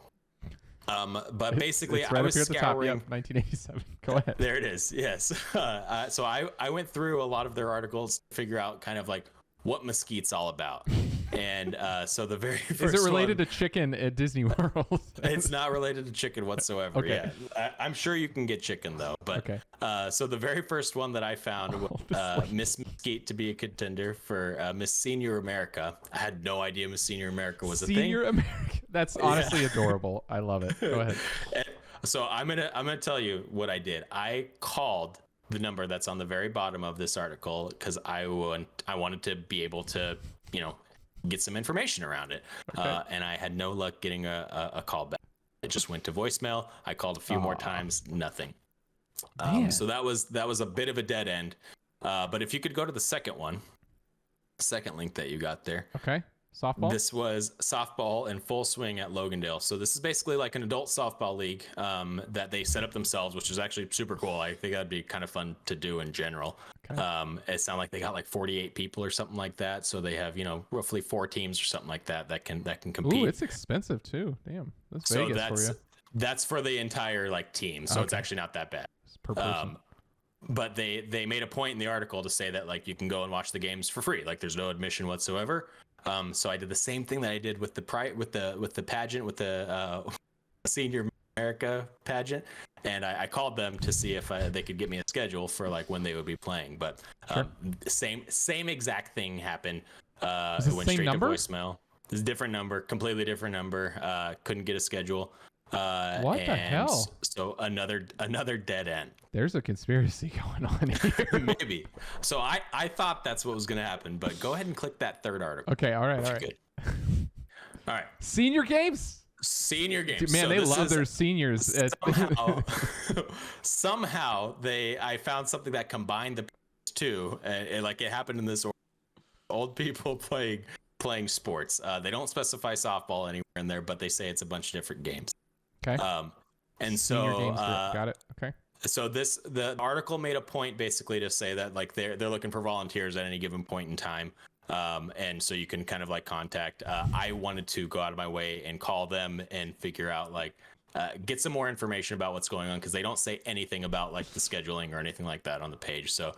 But basically, it's right I was up here at scouring. The top, 1987. Go ahead. There it is. Yes. So I went through a lot of their articles to figure out kind of like what Mesquite's all about. And so the very first is it related to chicken at Disney World? It's not related to chicken whatsoever. Okay. Yeah. I'm sure you can get chicken though. But okay. So the very first one that I found was Miss Mesquite to be a contender for Miss Senior America. I had no idea Miss Senior America was a thing. Senior America. That's honestly adorable. I love it. Go ahead. So I'm gonna tell you what I did. I called the number that's on the very bottom of this article because I wanted to be able to, get some information around it. Okay. And I had no luck getting a call back. It just went to voicemail. I called a few more times, nothing. So that was a bit of a dead end. But if you could go to the second link that you got there. Okay. Softball? This was softball in full swing at Logandale. So this is basically like an adult softball league that they set up themselves, which is actually super cool. I think that'd be kind of fun to do in general. Okay. It sounded like they got like 48 people or something like that. So they have, roughly 4 teams or something like that can compete. Ooh, it's expensive too. Damn. That's Vegas for you. That's for the entire like team. So It's actually not that bad. It's per person. But they made a point in the article to say that like you can go and watch the games for free. Like there's no admission whatsoever. So I did the same thing that I did with the pageant, with the Senior America pageant, and I called them to see if they could get me a schedule for like when they would be playing. But same exact thing happened. It went straight to voicemail. It's a different number, completely different number. Couldn't get a schedule. What the hell? So another dead end. There's a conspiracy going on here. Maybe. So I thought that's what was going to happen, but go ahead and click that third article. Okay. All right. Good. All right. Senior games. Dude, man, they love their seniors. Somehow I found something that combined the two, and like it happened in this old people playing sports. They don't specify softball anywhere in there, but they say it's a bunch of different games. Okay. And Senior so games got it. Okay. So the article made a point basically to say that like they're looking for volunteers at any given point in time. And so you can kind of like contact. I wanted to go out of my way and call them and figure out like get some more information about what's going on, because they don't say anything about like the scheduling or anything like that on the page. So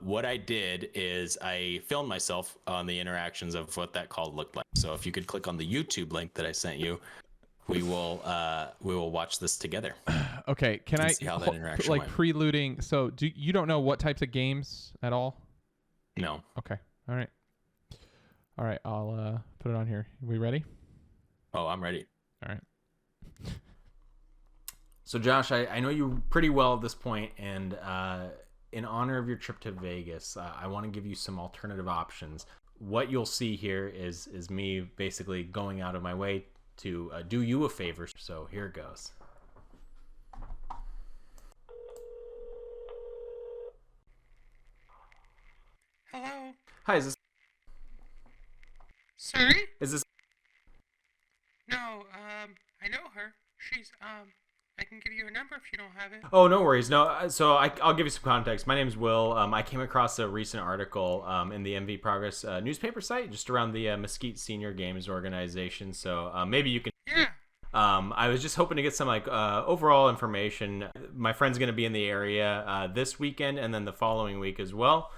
what I did is I filmed myself on the interactions of what that call looked like. So if you could click on the YouTube link that I sent you, we will watch this together. Okay, can I see how that interaction like went. preluding? So you don't know what types of games at all? No. Okay. All right. I'll put it on here. We ready? Oh, I'm ready. All right. So Josh, I know you pretty well at this point, and in honor of your trip to Vegas, I want to give you some alternative options. What you'll see here is me basically going out of my way to do you a favor. So here it goes. Hello? Hi, is this Sorry? No, I know her. She's, I can give you a number if you don't have it. Oh, no worries. No, so I'll give you some context. My name's Will. I came across a recent article in the MV Progress newspaper site just around the Mesquite Senior Games organization. So maybe you can. Yeah. I was just hoping to get some like overall information. My friend's going to be in the area this weekend and then the following week as well.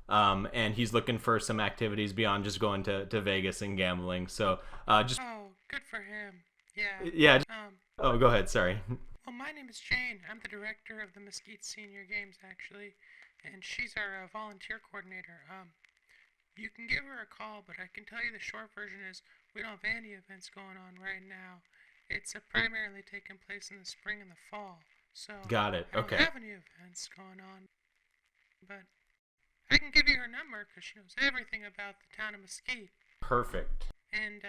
And he's looking for some activities beyond just going to Vegas and gambling. So just. Oh, good for him. Yeah. Yeah. Oh, go ahead. Sorry. Well, my name is Jane. I'm the director of the Mesquite Senior Games, actually, and she's our volunteer coordinator. You can give her a call, but I can tell you the short version is we don't have any events going on right now. It's primarily taking place in the spring and the fall. So got it. Okay. I don't have any events going on, but I can give you her number because she knows everything about the town of Mesquite. Perfect. And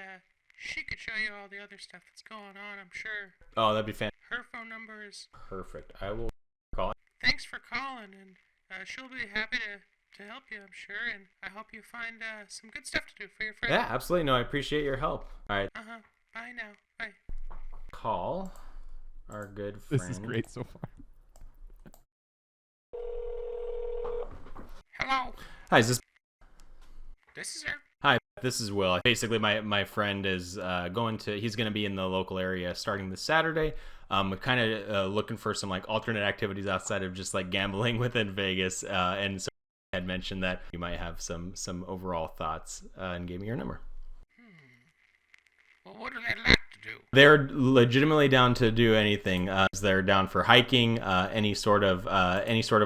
she could show you all the other stuff that's going on, I'm sure. Oh, that'd be fantastic. Her phone number is... Perfect. I will call. Thanks for calling, and she'll be happy to help you, I'm sure, and I hope you find some good stuff to do for your friend. Yeah, absolutely. No, I appreciate your help. All right. Uh-huh. Bye now. Bye. Call our good friend. This is great so far. Hello. Hi, is this... This is her. Hi, this is Will. Basically, my friend is he's going to be in the local area starting this Saturday. Kind of looking for some like alternate activities outside of just like gambling within Vegas. And so I had mentioned that you might have some overall thoughts and gave me your number. Well, what do they like to do? They're legitimately down to do anything. They're down for hiking, any sort of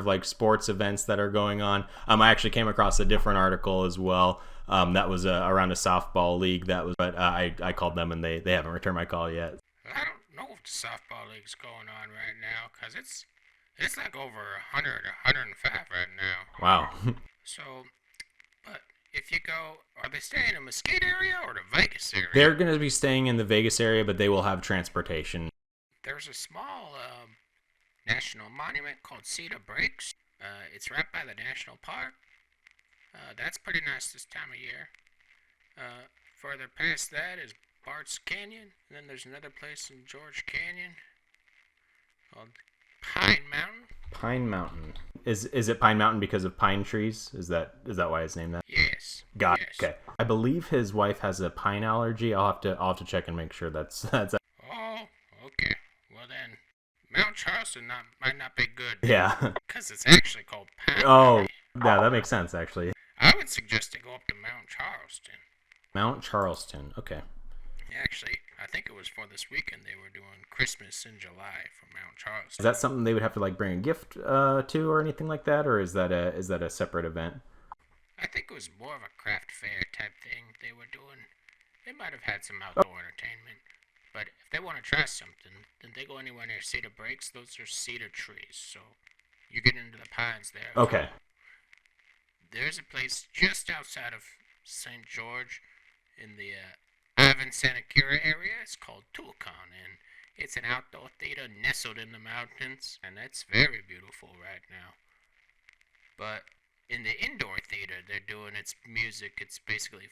like sports events that are going on. I actually came across a different article as well. That was around a softball league. But I called them and they haven't returned my call yet. I don't know if the softball league's going on right now, because it's like over 100 or 105 right now. Wow. So, but if you go, are they staying in the Mesquite area or the Vegas area? They're going to be staying in the Vegas area, but they will have transportation. There's a small national monument called Cedar Breaks. It's right by the national park. That's pretty nice this time of year. Further past that is Bart's Canyon. And then there's another place in George Canyon called Pine Mountain. Pine Mountain. Is it Pine Mountain because of pine trees? Is that why it's named that? Yes. Got it. Yes. Okay. I believe his wife has a pine allergy. I'll have to check and make sure that's. Oh, okay. Well then, Mount Charleston might not be good. Yeah. Because it's actually called Pine Oh, Mountain. yeah, that makes sense actually. I would suggest to go up to Mount Charleston. Mount Charleston. Okay. Actually, I think it was for this weekend they were doing Christmas in July for Mount Charleston. Is that something they would have to like bring a gift to or anything like that, or is that a separate event? I think it was more of a craft fair type thing they were doing. They might have had some outdoor entertainment. But if they want to try something, then they go anywhere near Cedar Breaks. Those are cedar trees, so you get into the pines there. Okay. There's a place just outside of St. George in the Ivan Santa Cura area. It's called Tuacahn, and it's an outdoor theater nestled in the mountains, and it's very beautiful right now. But in the indoor theater, they're doing its music. It's basically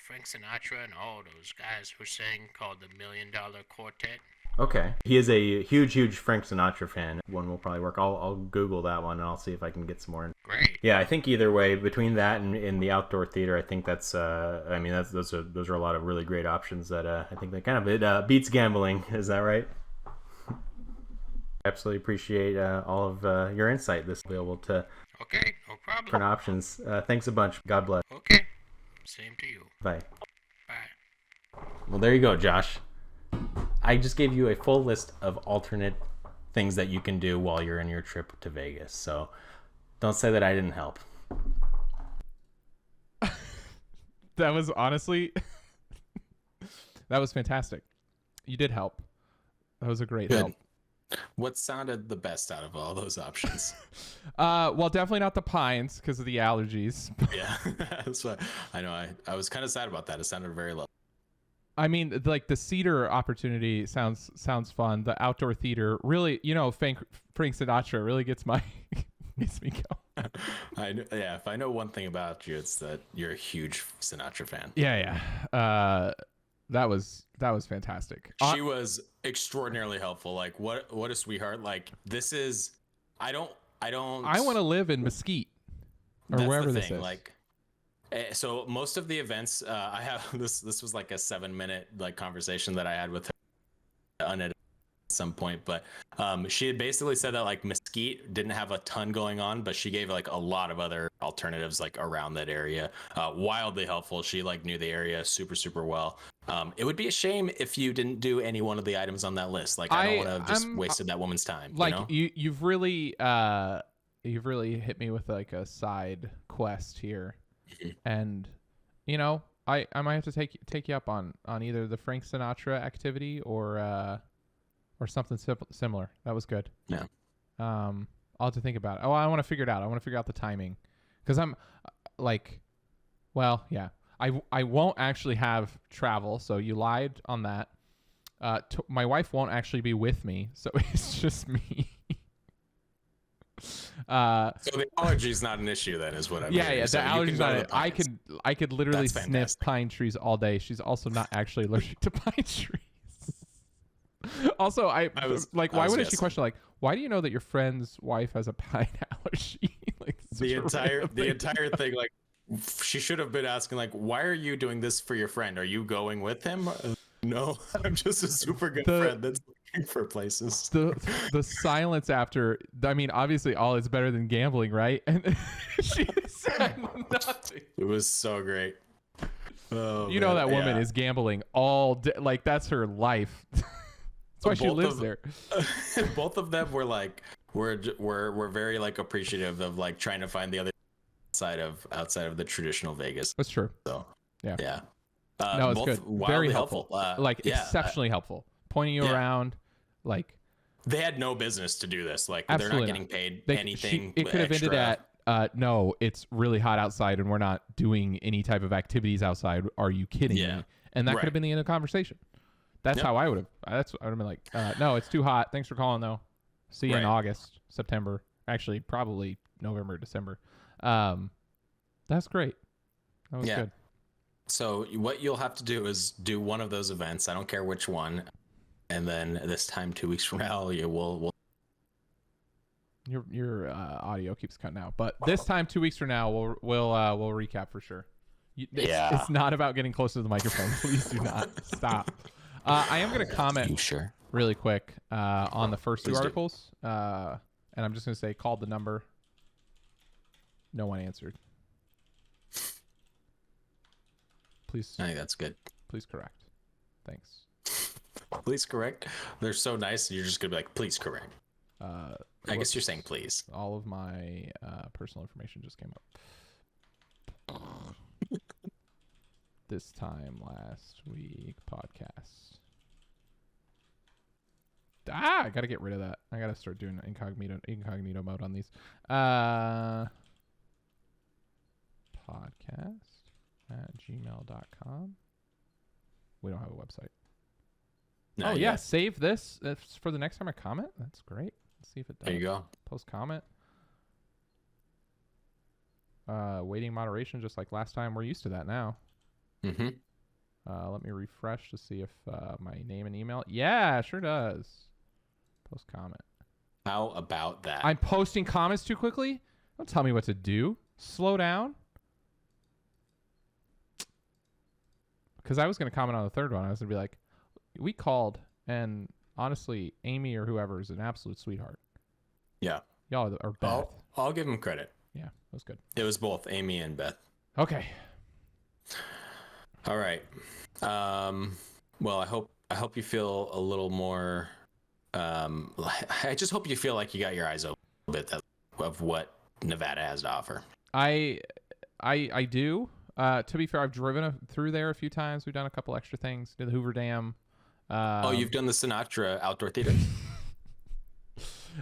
Frank Sinatra and all those guys who sang, called the $1 Million Quartet. Okay. He is a huge Frank Sinatra fan. One will probably work. I'll Google that one and I'll see if I can get some more. Great. Yeah, I think either way, between that and in the outdoor theater, I think that's. I mean, those are a lot of really great options that I think that kind of it beats gambling. Is that right? Absolutely appreciate all of your insight. This will be able to Okay, no problem. different options. Thanks a bunch. God bless. Okay. Same to you. Bye. Bye. Well, there you go, Josh. I just gave you a full list of alternate things that you can do while you're in your trip to Vegas. So don't say that I didn't help. That was honestly, that was fantastic. You did help. That was a great Good. help. What sounded the best out of all those options? Well, definitely not the pines because of the allergies. Yeah, that's what I know. I was kind of sad about that. It sounded very low. I mean, like the cedar opportunity sounds fun. The outdoor theater really, Frank Sinatra really gets me going. Yeah, if I know one thing about you, it's that you're a huge Sinatra fan. Yeah. That was fantastic. She was extraordinarily helpful. Like, what a sweetheart. Like, this is, I want to live in Mesquite or that's wherever the this thing. is. Like, so most of the events, I have this was like a 7-minute like conversation that I had with her unedited at some point, but she had basically said that like Mesquite didn't have a ton going on, but she gave like a lot of other alternatives like around that area. Wildly helpful. She like knew the area super well. It would be a shame if you didn't do any one of the items on that list. Like, I don't want to have just wasted that woman's time. Like, you know? you've really hit me with like a side quest here. And I might have to take you up on either the Frank Sinatra activity or something similar. That was good. Yeah. I'll have to think about it. Oh, I want to figure it out. I want to figure out the timing because I'm like, well, yeah, I won't actually have travel. So you lied on that. My wife won't actually be with me, so it's just me. So the allergy is not an issue then, is what I'm yeah hearing. the So you allergies can go on to it. the I pines. could literally That's sniff fantastic. pine trees all day. She's also not actually allergic to pine trees. Also, why would she question like, why do you know that your friend's wife has a pine allergy? Like the entire thing, like, she should have been asking like, why are you doing this for your friend? Are you going with him? No, I'm just a super good friend that's looking for places. The silence after, I mean, obviously all is better than gambling, right? And she said nothing. It was so great. Oh, You know man. that woman Yeah. is gambling all day. Like, that's her life. That's why she Both lives of- there. Both of them were like, we're very like appreciative of like trying to find the other outside of the traditional Vegas. That's true. So Yeah. yeah. No, it's both good. wildly Very helpful. Exceptionally helpful. Pointing you yeah. around, like. They had no business to do this. Like, Absolutely they're not getting paid They- anything. It could have ended at, no, it's really hot outside and we're not doing any type of activities outside. Are you kidding Yeah. me? And that Right. could have been the end of the conversation. That's Yep. how I would have. I would have been like, no, it's too hot. Thanks for calling, though. See you in Right. August, September. Actually, probably November, December. That's great. That was good. So what you'll have to do is do one of those events. I don't care which one. And then this time, 2 weeks from now, we'll Your audio keeps cutting out, but this time 2 weeks from now we'll recap for sure. It's not about getting closer to the microphone. Please do not stop. I am going to comment You sure? really quick on the first two Please do. articles, and I'm just going to say called the number. No one answered. Please, I think that's good. please correct. Thanks. Please correct. They're so nice. You're just gonna be like, please correct. I guess you're saying please. All of my personal information just came up. This time last week podcast. I gotta get rid of that. I gotta start doing incognito mode on these. podcast@gmail.com. We don't have a website. No, Oh yeah, save this for the next time I comment. That's great. Let's see if it does. There you go. Post comment. Waiting moderation, just like last time. We're used to that now. Mm-hmm. Let me refresh to see if my name and email. Yeah, sure does. Post comment. How about that? I'm posting comments too quickly? Don't tell me what to do. Slow down. Because I was going to comment on the third one. I was going to be like, we called, and honestly, Amy or whoever is an absolute sweetheart. Yeah. Y'all are Beth. I'll give him credit. Yeah, that was good. It was both Amy and Beth. Okay. All right. Well, I hope you feel a little more. I just hope you feel like you got your eyes open a bit of what Nevada has to offer. I do. To be fair, I've driven through there a few times. We've done a couple extra things. Did the Hoover Dam. You've done the Sinatra outdoor theater?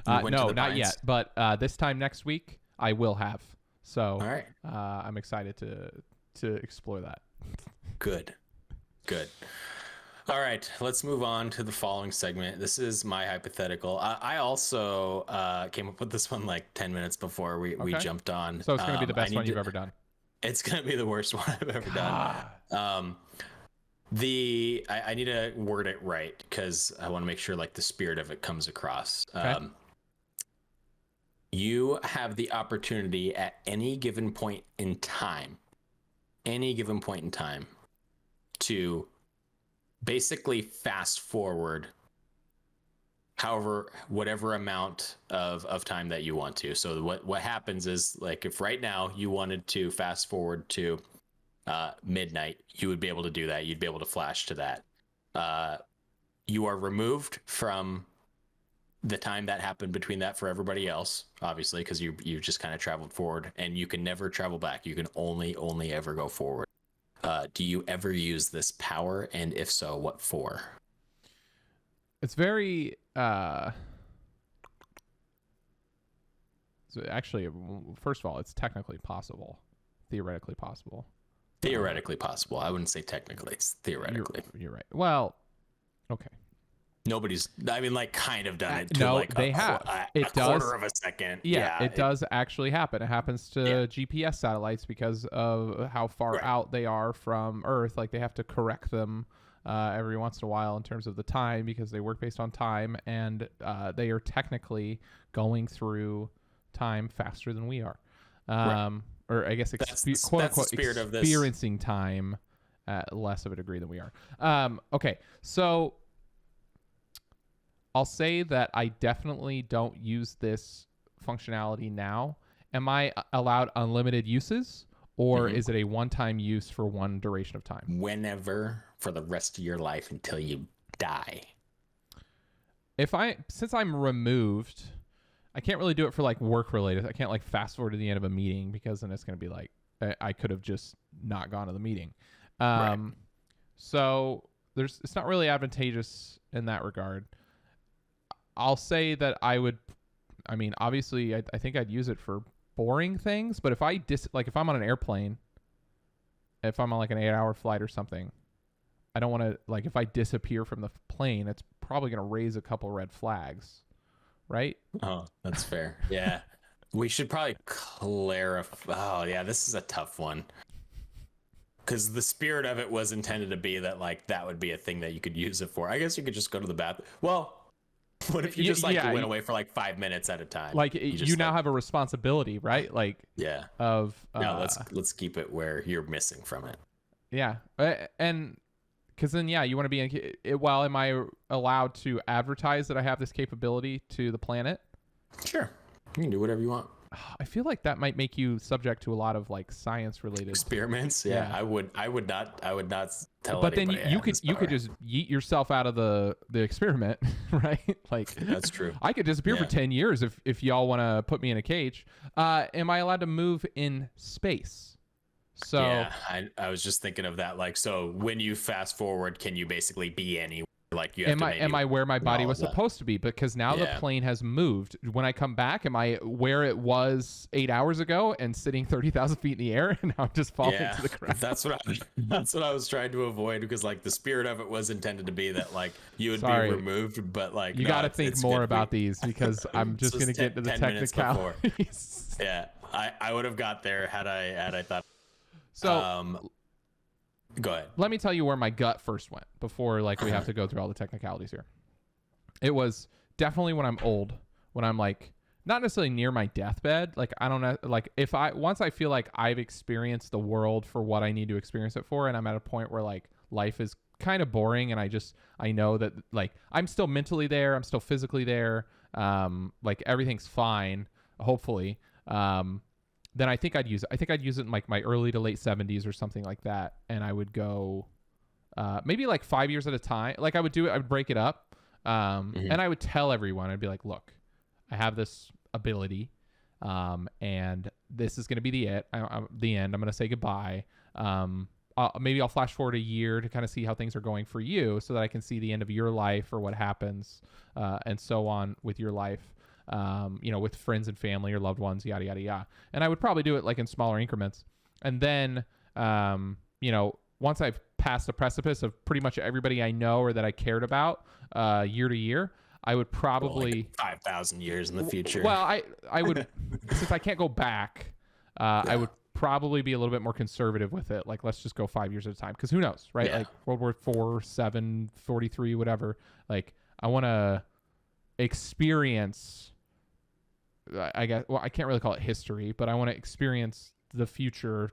No, not yet. But this time next week, I will have. So all right. I'm excited to explore that. Good. All right, let's move on to the following segment. This is my hypothetical. I also came up with this one like 10 minutes before we jumped on. So it's going to be the best one you've ever done. It's going to be the worst one I've ever done. I need to word it right because I want to make sure like the spirit of it comes across. Okay. You have the opportunity at any given point in time, to basically fast forward whatever amount of time that you want to. So what happens is, like, if right now you wanted to fast forward to midnight, you would be able to do that. You'd be able to flash to that. You are removed from the time that happened between that for everybody else, obviously, because you just kind of traveled forward, and you can never travel back. You can only ever go forward. Do you ever use this power, and if so, what for? It's very so actually, first of all, it's technically possible, theoretically possible. Theoretically possible. I wouldn't say technically. It's theoretically. You're right. Well, okay. Nobody's, I mean, like, kind of done it to no, like they have. a quarter of a second. Yeah, it does actually happen. It happens to GPS satellites because of how far out they are from Earth. Like, they have to correct them every once in a while in terms of the time, because they work based on time, and they are technically going through time faster than we are. Or I guess quote unquote experiencing time at less of a degree than we are. Okay, so I'll say that I definitely don't use this functionality now. Am I allowed unlimited uses, or is it a one-time use for one duration of time? Whenever, for the rest of your life until you die. Since I'm removed, I can't really do it for like work related. I can't like fast forward to the end of a meeting, because then it's going to be like I could have just not gone to the meeting. So it's not really advantageous in that regard. I'll say that obviously I think I'd use it for boring things, but if I'm on an airplane, if I'm on like an 8-hour flight or something, I don't want to, like, if I disappear from the plane, it's probably going to raise a couple red flags, right? Oh, that's fair. Yeah. We should probably clarify. Oh, yeah, this is a tough one. Because the spirit of it was intended to be that, like, that would be a thing that you could use it for. I guess you could just go to the bathroom. Well, what if you just went away for like 5 minutes at a time? Like, you now have a responsibility, right? Like, no, let's keep it where you're missing from it. Yeah, and because then you want to be am I allowed to advertise that I have this capability to the planet? Sure, you can do whatever you want. I feel like that might make you subject to a lot of like science related experiments. Yeah. I would not tell. But then you could just yeet yourself out of the experiment, right? Like, that's true. I could disappear for 10 years if y'all want to put me in a cage. Am I allowed to move in space? So yeah, I was just thinking of that. Like, so when you fast forward, can you basically be anywhere? Like, you have am I where my body was supposed to be? Because now the plane has moved. When I come back, am I where it was 8 hours ago and sitting 30,000 feet in the air, and now I'm just falling to the ground? That's what I was trying to avoid, because like the spirit of it was intended to be that like you would be removed, but like you got to think more about these, because I'm just gonna get to the technicalities. Yeah, I would have got there had I thought. So Go ahead. Let me tell you where my gut first went before like we have to go through all the technicalities here. It was definitely when I'm old, when I'm like not necessarily near my deathbed. Like I don't know, like if once I feel like I've experienced the world for what I need to experience it for, and I'm at a point where like life is kind of boring, and I know that like I'm still mentally there, I'm still physically there, like everything's fine, hopefully. Then I think I'd use it in like my early to late 70s or something like that, and I would go maybe like 5 years at a time. Like I would break it up, and I would tell everyone, I'd be like, look, I have this ability, and this is going to be the end. I'm going to say goodbye. Maybe I'll flash forward a year to kind of see how things are going for you, so that I can see the end of your life or what happens, and so on with your life. With friends and family or loved ones, yada, yada, yada. And I would probably do it like in smaller increments. And then, once I've passed the precipice of pretty much everybody I know or that I cared about, year to year, I would probably 5,000 years in the future. Well, I would, since I can't go back, I would probably be a little bit more conservative with it. Like, let's just go 5 years at a time. Cause who knows, right? Yeah. Like World War 4, 7, 43, whatever. Like I want to experience, I guess, well, I can't really call it history, but I want to experience the future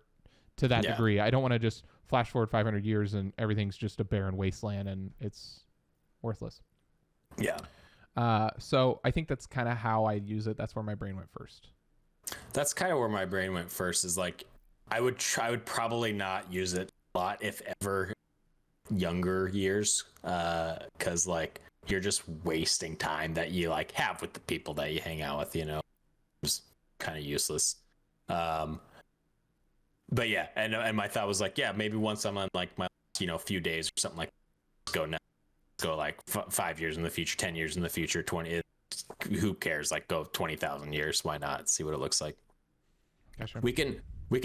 to that degree. I don't want to just flash forward 500 years and everything's just a barren wasteland and it's worthless. Yeah. So I think that's kind of how I use it. That's where my brain went first. That's kind of where my brain went first, is like, I would probably not use it a lot, if ever, younger years. 'Cause like, you're just wasting time that you like have with the people that you hang out with, just kind of useless. But yeah, and my thought was like, yeah, maybe once I'm on like my few days or something, like go now, go like 5 years in the future, 10 years in the future, 20. Who cares? Like go 20,000 years. Why not? See what it looks like. Gotcha. We can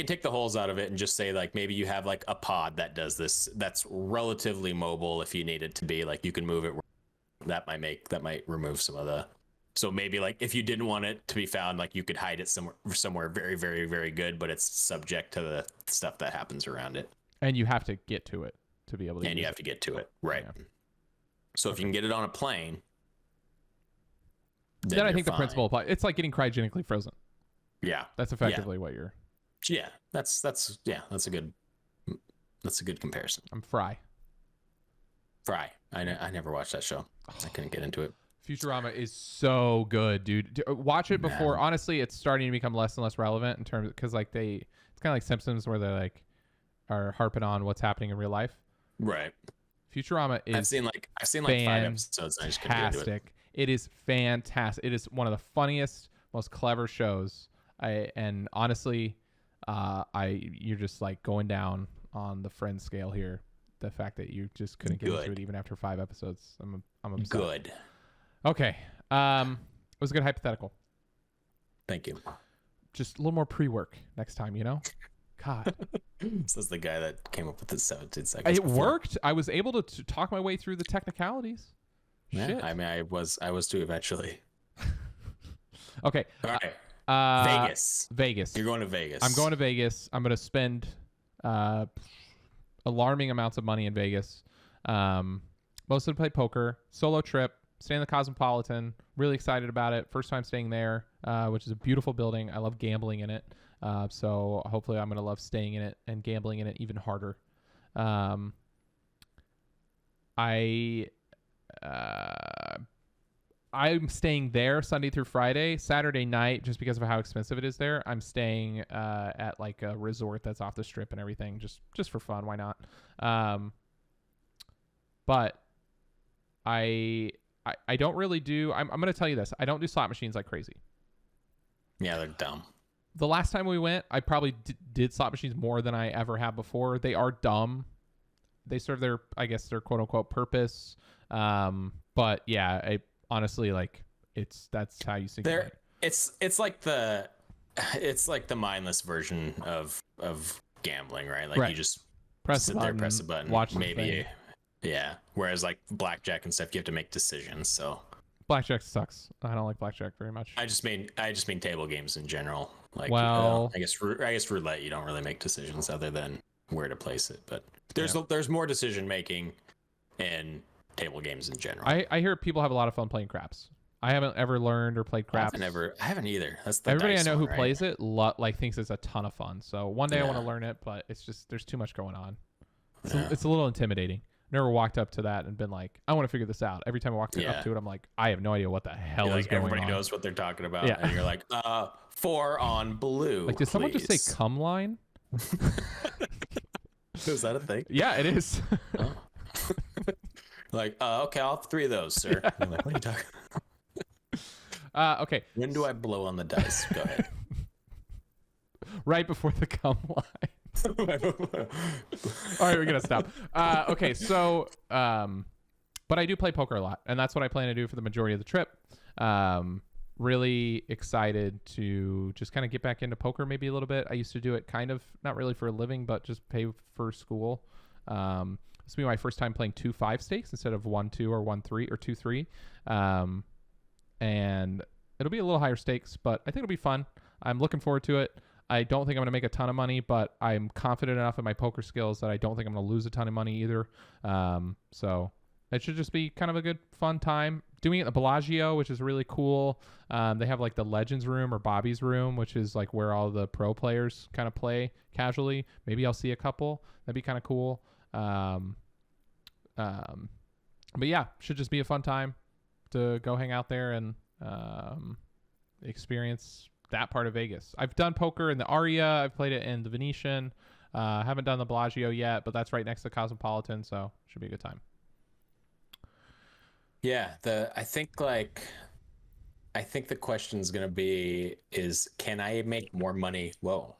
take the holes out of it and just say like maybe you have like a pod that does this, that's relatively mobile if you need it to be. Like you can move it. That might remove some of the. So maybe like if you didn't want it to be found, like you could hide it somewhere very, very, very good, but it's subject to the stuff that happens around it. And you have to get to it to be able to. And you have to get to it, right? Yeah. So if you can get it on a plane, then I think fine. the principle applies. It's like getting cryogenically frozen. Yeah, that's effectively what you're. Yeah, that's a good comparison. I'm Fry. I never watched that show. I couldn't get into it. Futurama is so good, dude. Watch it before. Honestly, it's starting to become less and less relevant in terms because like it's kind of like Simpsons where they like are harping on what's happening in real life. Right. Futurama is. I've seen like 5 episodes. And I just couldn't get into it. It is fantastic. It is one of the funniest, most clever shows. And honestly, you're just like going down on the friend scale here. The fact that you just couldn't get into it even after 5 episodes, I'm upset. Good. Okay. It was a good hypothetical. Thank you. Just a little more pre-work next time, God. This is the guy that came up with the 17 seconds. It worked. I was able to talk my way through the technicalities. Yeah, Shit. I mean, I was too eventually. Okay. All right. Vegas. You're going to Vegas. I'm going to Vegas. I'm going to spend alarming amounts of money in Vegas. Mostly to play poker. Solo trip. Stay in the Cosmopolitan. Really excited about it. First time staying there, which is a beautiful building. I love gambling in it. So hopefully I'm going to love staying in it and gambling in it even harder. I'm staying there Sunday through Friday. Saturday night, just because of how expensive it is there, I'm staying at like a resort that's off the strip and everything, just for fun. Why not? But I don't really do. I'm going to tell you this. I don't do slot machines like crazy. Yeah, they're dumb. The last time we went, I probably did slot machines more than I ever have before. They are dumb. They serve their quote unquote purpose. But yeah, honestly, like that's how you think. It's like the mindless version of gambling, right? Like you just press a button, watch maybe. Yeah. Whereas like blackjack and stuff, you have to make decisions. So blackjack sucks. I don't like blackjack very much. I just mean table games in general. Like, well, I guess roulette, you don't really make decisions other than where to place it. But there's more decision making in table games in general. I hear people have a lot of fun playing craps. I haven't ever learned or played craps. I haven't either. That's the Everybody I dice know one, who right? plays it like thinks it's a ton of fun. So one day I want to Yeah. learn it, but it's just there's too much going on. Yeah. It's a little intimidating. Never walked up to that and been like, I want to figure this out. Every time I walk up to it, I'm like, I have no idea what the hell You're is like, going everybody on. knows what they're talking about, Yeah. and you're like, 4 on blue. Like, did someone just say please. "cum line"? Is that a thing? Yeah, it is. Oh. Like, okay, I'll have 3 of those, sir. Yeah. I'm like, what are you talking? Okay. When do I blow on the dice? Go ahead. Right before the cum line. All right, we're gonna stop. Okay, so but I do play poker a lot, and that's what I plan to do for the majority of the trip. Really excited to just kind of get back into poker maybe a little bit. I used to do it kind of not really for a living, but just pay for school. This will be my first time playing 2-5 stakes instead of 1-2 or 1-3 or 2-3. And it'll be a little higher stakes, but I think it'll be fun. I'm looking forward to it. I don't think I'm going to make a ton of money, but I'm confident enough in my poker skills that I don't think I'm going to lose a ton of money either. So it should just be kind of a good, fun time. Doing it at the Bellagio, which is really cool. They have like the Legends Room or Bobby's Room, which is like where all the pro players kind of play casually. Maybe I'll see a couple. That'd be kind of cool. But yeah, should just be a fun time to go hang out there and experience that part of Vegas. I've done poker in the Aria. I've played it in the Venetian. Haven't done the Bellagio yet, but that's right next to Cosmopolitan, so should be a good time. Yeah, I think the question's gonna be is, can I make more money? Whoa,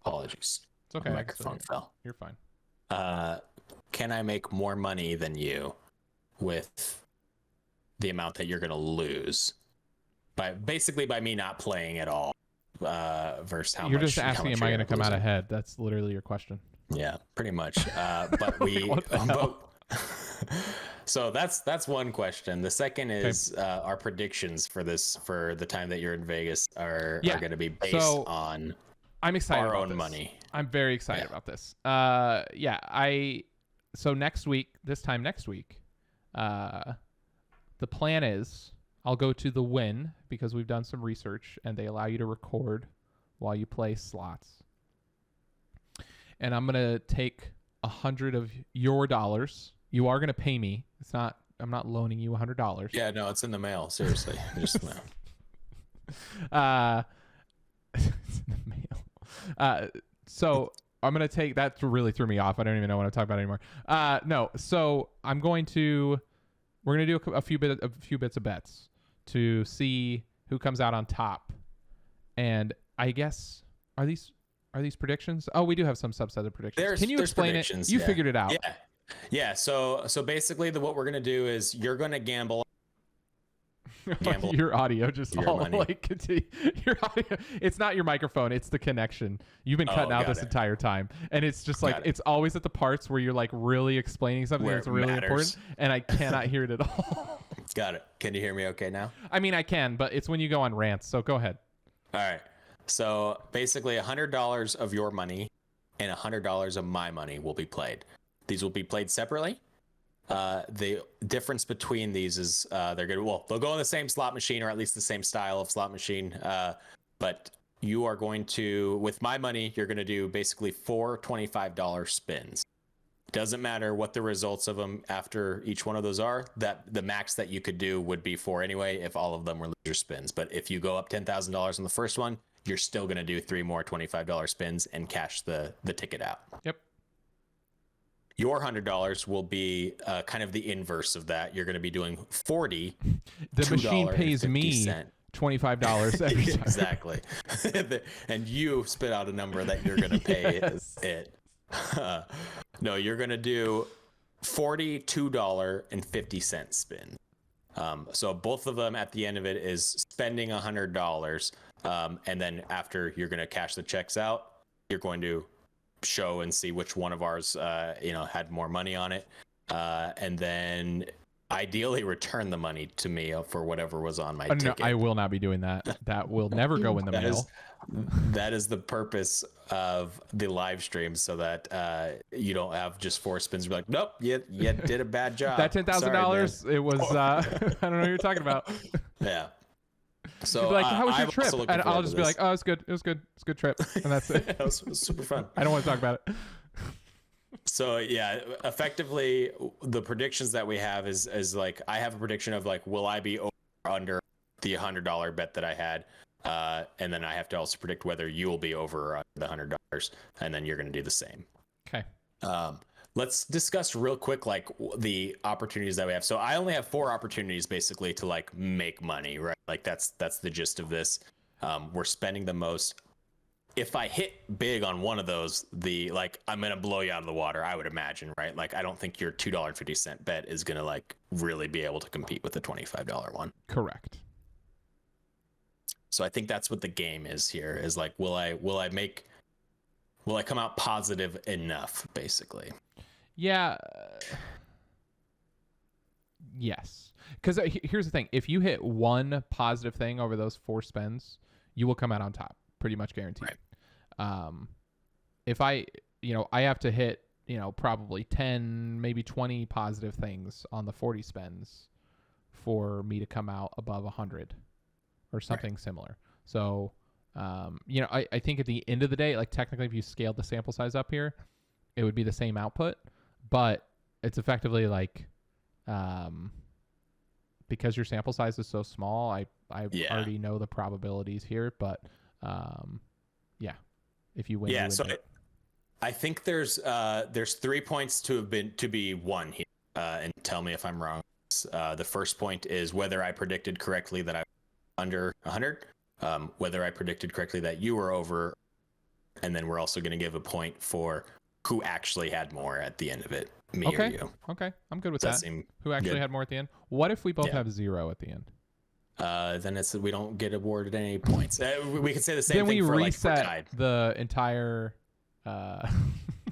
apologies. It's okay. My microphone fell. You're fine. Can I make more money than you with the amount that you're gonna lose by me not playing at all? Versus how you're much just asking, am I going to come out ahead? That's literally your question. Yeah, pretty much. But we. So that's one question. The second is our predictions for the time that you're in Vegas are going to be based on I'm excited our about own this. money. I'm very excited about this. So this time next week, the plan is I'll go to the Win because we've done some research and they allow you to record while you play slots. And I'm going to take 100 of your dollars. You are going to pay me. I'm not loaning you $100. Yeah, no, it's in the mail. Seriously. Just it's in the mail. So I'm going to take that really threw me off. I don't even know what I'm talking about anymore. No. So we're going to do a few bits of bets to see who comes out on top. And I guess, are these predictions? Oh, we do have some subset of predictions. Can you explain it? You figured it out. Yeah. So basically what we're going to do is you're going to gamble your audio just your all money. like your audio. It's not your microphone, it's the connection. You've been cutting out this entire time, and it's just like it's always at the parts where you're like really explaining something where that's really important, and I cannot hear it at all. Got it. Can you hear me okay now? I mean, I can, but it's when you go on rants, so go ahead. All right. So basically $100 of your money and $100 of my money will be played. These will be played separately. The difference between these is they'll go in the same slot machine, or at least the same style of slot machine. But you are going to, with my money, you're going to do basically 4 $25 spins. Doesn't matter what the results of them after each one of those are. That the max that you could do would be 4 anyway if all of them were loser spins. But if you go up $10,000 on the first one, you're still going to do 3 more $25 spins and cash the ticket out. Yep. Your $100 will be kind of the inverse of that. You're going to be doing 40. The machine pays me $25 every time. Exactly. And you spit out a number that you're going to pay it. No, you're going to do $42.50 spin. So both of them at the end of it is spending $100. And then after you're going to cash the checks out, you're going to show and see which one of ours, had more money on it. And then ideally return the money to me for whatever was on my No, ticket. I will not be doing that. That will never go in the mail. That is the purpose of the live stream, so that you don't have just 4 spins and be like, nope, you did a bad job. That $10,000, it was I don't know what you're talking about. Yeah. So You'd be like, how was your I'm trip? also looking And forward I'll to just be this. like, oh, it's good. It was good. It's a good trip. And that's it. It was super fun. I don't want to talk about it. So yeah, effectively the predictions that we have is like, I have a prediction of like, will I be over or under the $100 bet that I had? And then I have to also predict whether you will be over or under the $100, and then you're going to do the same. Okay. Let's discuss real quick, like the opportunities that we have. So I only have 4 opportunities basically to like make money, right? Like that's the gist of this. We're spending the most. If I hit big on one of those, I'm going to blow you out of the water, I would imagine, right? Like, I don't think your $2.50 bet is going to like really be able to compete with the $25 one. Correct. So I think that's what the game is here, is like, will I come out positive enough, basically? Yeah. Yes. Because here's the thing. If you hit one positive thing over those 4 spends, you will come out on top. Pretty much guaranteed. Right. If I have to hit, probably 10, maybe 20 positive things on the 40 spends for me to come out above 100 or something similar. So, I think at the end of the day, like technically if you scaled the sample size up here, it would be the same output, but it's effectively like, because your sample size is so small, I already know the probabilities here, but if you win, yeah. you win. So I think there's 3 points to be won here, and tell me if I'm wrong. The first point is whether I predicted correctly that I was under 100, whether I predicted correctly that you were over, and then we're also going to give a point for who actually had more at the end of it, me or you. Okay, I'm good with Does that. that seem Who actually good? had more at the end? What if we both Yeah. have 0 at the end? Then we don't get awarded any points. We could say the same Then thing we for reset like tied. the entire.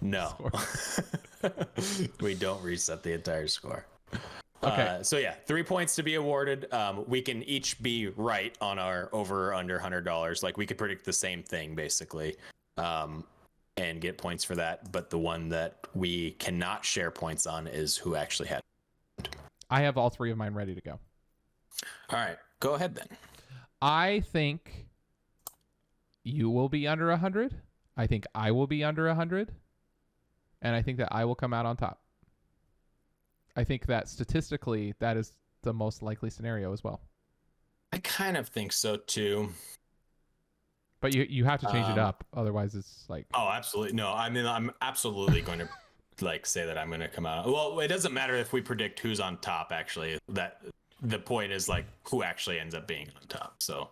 No, score. we don't reset the entire score. Okay. So yeah, 3 points to be awarded. We can each be right on our over or under $100. Like we could predict the same thing basically, and get points for that. But the one that we cannot share points on is who actually had. I have all 3 of mine ready to go. All right, go ahead then. I think you will be under 100. I think I will be under 100. And I think that I will come out on top. I think that statistically, that is the most likely scenario as well. I kind of think so too. But you have to change it up. Otherwise, it's like... Oh, absolutely. No, I mean, I'm absolutely going to like say that I'm going to come out. Well, it doesn't matter if we predict who's on top, actually. That the point is like who actually ends up being on top. So,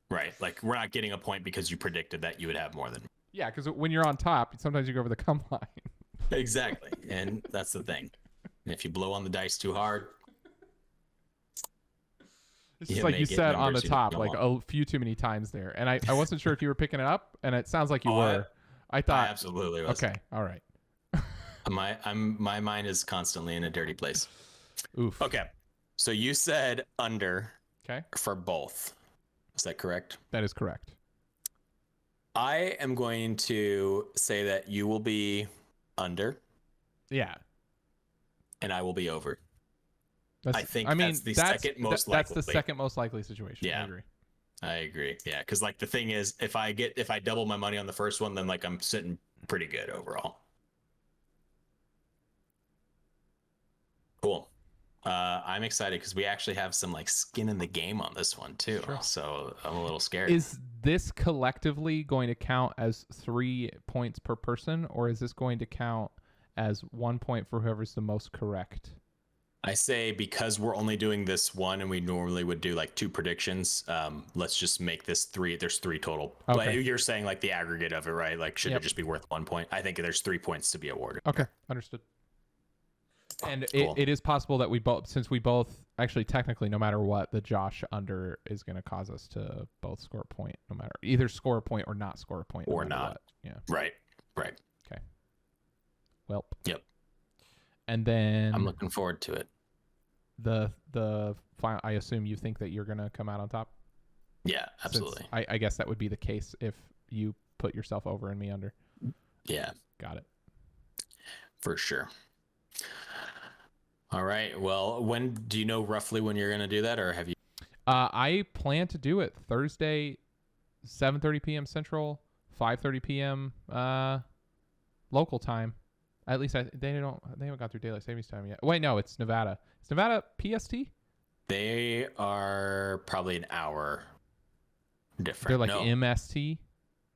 right. Like we're not getting a point because you predicted that you would have more than me. Yeah, because when you're on top, sometimes you go over the come line. Exactly. And that's the thing. And if you blow on the dice too hard, It's just you like may you get said on the numbers you top, don't like want. a few too many times there. And I wasn't sure if you were picking it up, and it sounds like you were. I I thought... absolutely was. Okay, all right. My mind is constantly in a dirty place. Oof. Okay. So you said under Okay, for both. Is that correct? that is correct. I am going to say that you will be under Yeah. and I will be over. That's, I think I mean, that's the second most That's the likely. second most likely situation. Yeah. I agree. I agree. Yeah, because like the thing is, if I double my money on the first one, then like I'm sitting pretty good overall. Cool. I'm excited because we actually have some like skin in the game on this one too. Sure. So I'm a little scared. Is this collectively going to count as 3 points per person, or is this going to count as 1 point for whoever's the most correct? I say because we're only doing this one and we normally would do like 2 predictions, let's just make this 3. There's 3 total. Okay. Like, you're saying like the aggregate of it, right? Like should Yep. it just be worth 1 point? I think there's 3 points to be awarded. Okay, understood. And Cool. it is possible that we both, since we both actually technically, no matter what, the Josh under is going to cause us to both score a point, no matter either score a point or not score a point, no Or matter not. what. Yeah. Right. Right. Welp. Yep. And then I'm looking forward to it. the final, I assume you think that you're gonna come out on top. Yeah, absolutely. Since I guess that would be the case if you put yourself over and me under. Yeah, got it. For sure. All right. Well, when do you know roughly when you're gonna do that, or have you? I plan to do it Thursday, 7:30 p.m. Central, 5:30 p.m. Local time. At least they haven't got through daylight savings time yet. Wait, no, it's Nevada. It's Nevada PST. They are probably an hour different. They're like No. MST.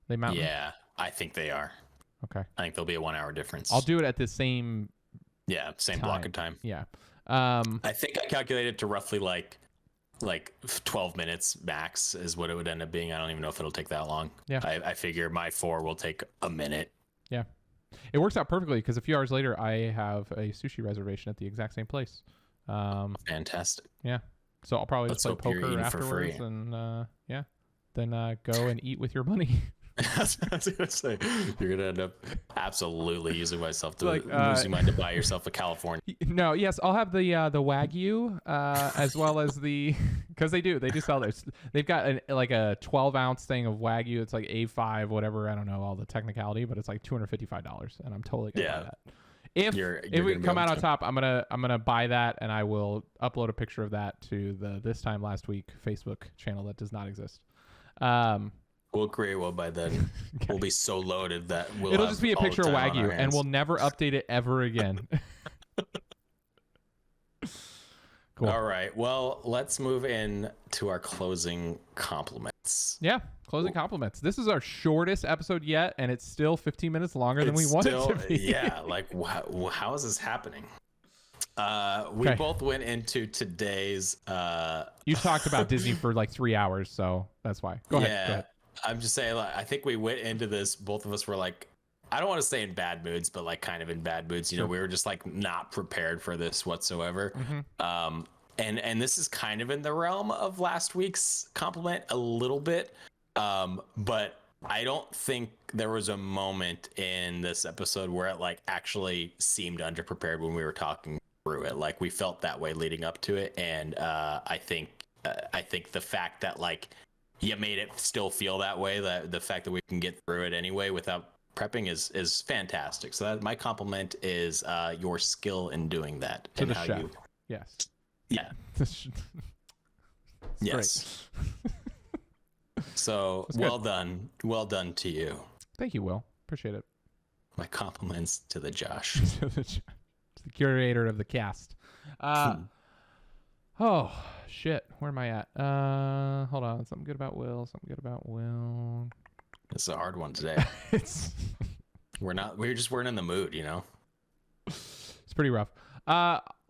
They mountain. Yeah, I think they are. Okay. I think there'll be a 1 hour difference. I'll do it at the same. Yeah, same time. block of time. Yeah. I think I calculated to roughly like 12 minutes max is what it would end up being. I don't even know if it'll take that long. Yeah. I figure my 4 will take a minute. Yeah. It works out perfectly because a few hours later I have a sushi reservation at the exact same place. Fantastic. Yeah. So I'll probably Let's just play hope you're poker eating for afterwards free. and yeah. Then go and eat with your money. I was gonna say you're gonna end up absolutely using myself to Like, losing mind to buy yourself a California. No, yes, I'll have the Wagyu as well as the because they do sell theirs. They've got like a 12-ounce thing of Wagyu. It's like A5, whatever. I don't know all the technicality, but it's like $255, and I'm totally gonna buy that. If we come out on top, I'm gonna buy that, and I will upload a picture of that to the This Time Last Week Facebook channel that does not exist. We'll create one by then. Okay. We'll be so loaded that it'll just be a picture of Wagyu, and we'll never update it ever again. Cool. All right. Well, let's move in to our closing compliments. Yeah, closing compliments. This is our shortest episode yet, and it's still 15 minutes longer than we wanted to be. Yeah, like how is this happening? We both went into today's. You talked about Disney for like 3 hours, so that's why. Go ahead. I'm just saying, like, I think we went into this. Both of us were like, I don't want to say in bad moods, but like kind of in bad moods. You know, we were just like not prepared for this whatsoever. Mm-hmm. And this is kind of in the realm of last week's compliment a little bit. But I don't think there was a moment in this episode where it like actually seemed underprepared when we were talking through it. Like we felt that way leading up to it, and I think the fact that like you made it still feel that way, that the fact that we can get through it anyway without prepping is fantastic. So that my compliment is your skill in doing that. To the chef. Yes. Yeah. Yes. So well done to you. Thank you, Will. Appreciate it. My compliments to the Josh. To the curator of the cast. Oh shit, where am I at? Hold on. Something good about Will. It's a hard one today. We just weren't in the mood, you know. It's pretty rough.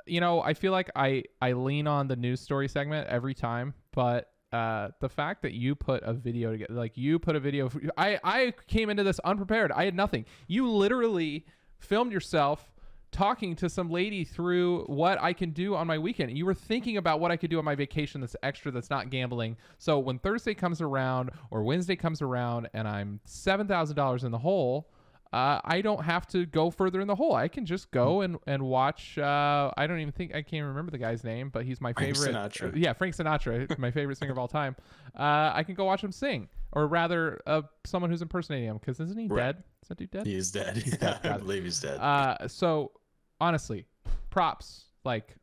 You know, I feel like I lean on the news story segment every time, but the fact that you put a video together, like you put a video, I came into this unprepared. I had nothing. You literally filmed yourself talking to some lady through what I can do on my weekend. You were thinking about what I could do on my vacation that's extra, that's not gambling. So when Thursday comes around or Wednesday comes around and I'm $7,000 in the hole, I don't have to go further in the hole. I can just go and watch. I can't remember the guy's name, but he's my favorite. Frank Sinatra. Yeah, Frank Sinatra, my favorite singer of all time. I can go watch him sing, or rather, someone who's impersonating him. Because isn't he dead? Is that dude dead? He's dead. Yeah, I believe he's dead. So honestly, props. Like,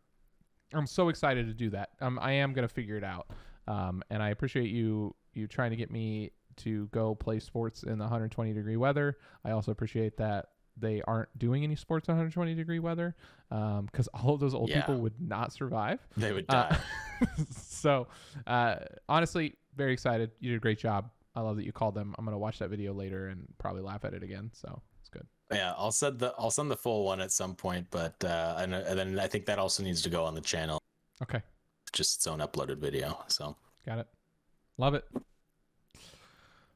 I'm so excited to do that. I am gonna figure it out. And I appreciate you trying to get me to go play sports in the 120-degree weather. I also appreciate that they aren't doing any sports in 120-degree weather, because all of those old people would not survive. They would die. So honestly, very excited. You did a great job. I love that you called them. I'm gonna watch that video later and probably laugh at it again. So it's good. Yeah, I'll send the full one at some point, but and then I think that also needs to go on the channel. Okay. Just its own uploaded video. So got it. Love it.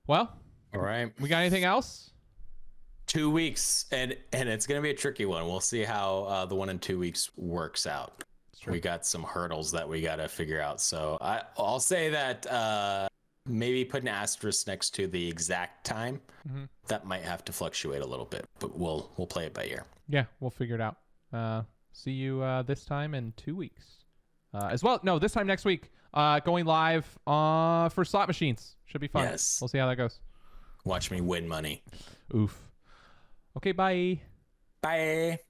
Well, all right. We got anything else? 2 weeks, and it's gonna be a tricky one. We'll see how the one in 2 weeks works out. We got some hurdles that we gotta figure out. So I'll say that maybe put an asterisk next to the exact time. Mm-hmm. That might have to fluctuate a little bit, but we'll play it by ear. Yeah, we'll figure it out. See you this time in 2 weeks. as well. No, this time next week, going live for slot machines. Should be fun. Yes. We'll see how that goes. Watch me win money. Oof. Okay, bye. Bye.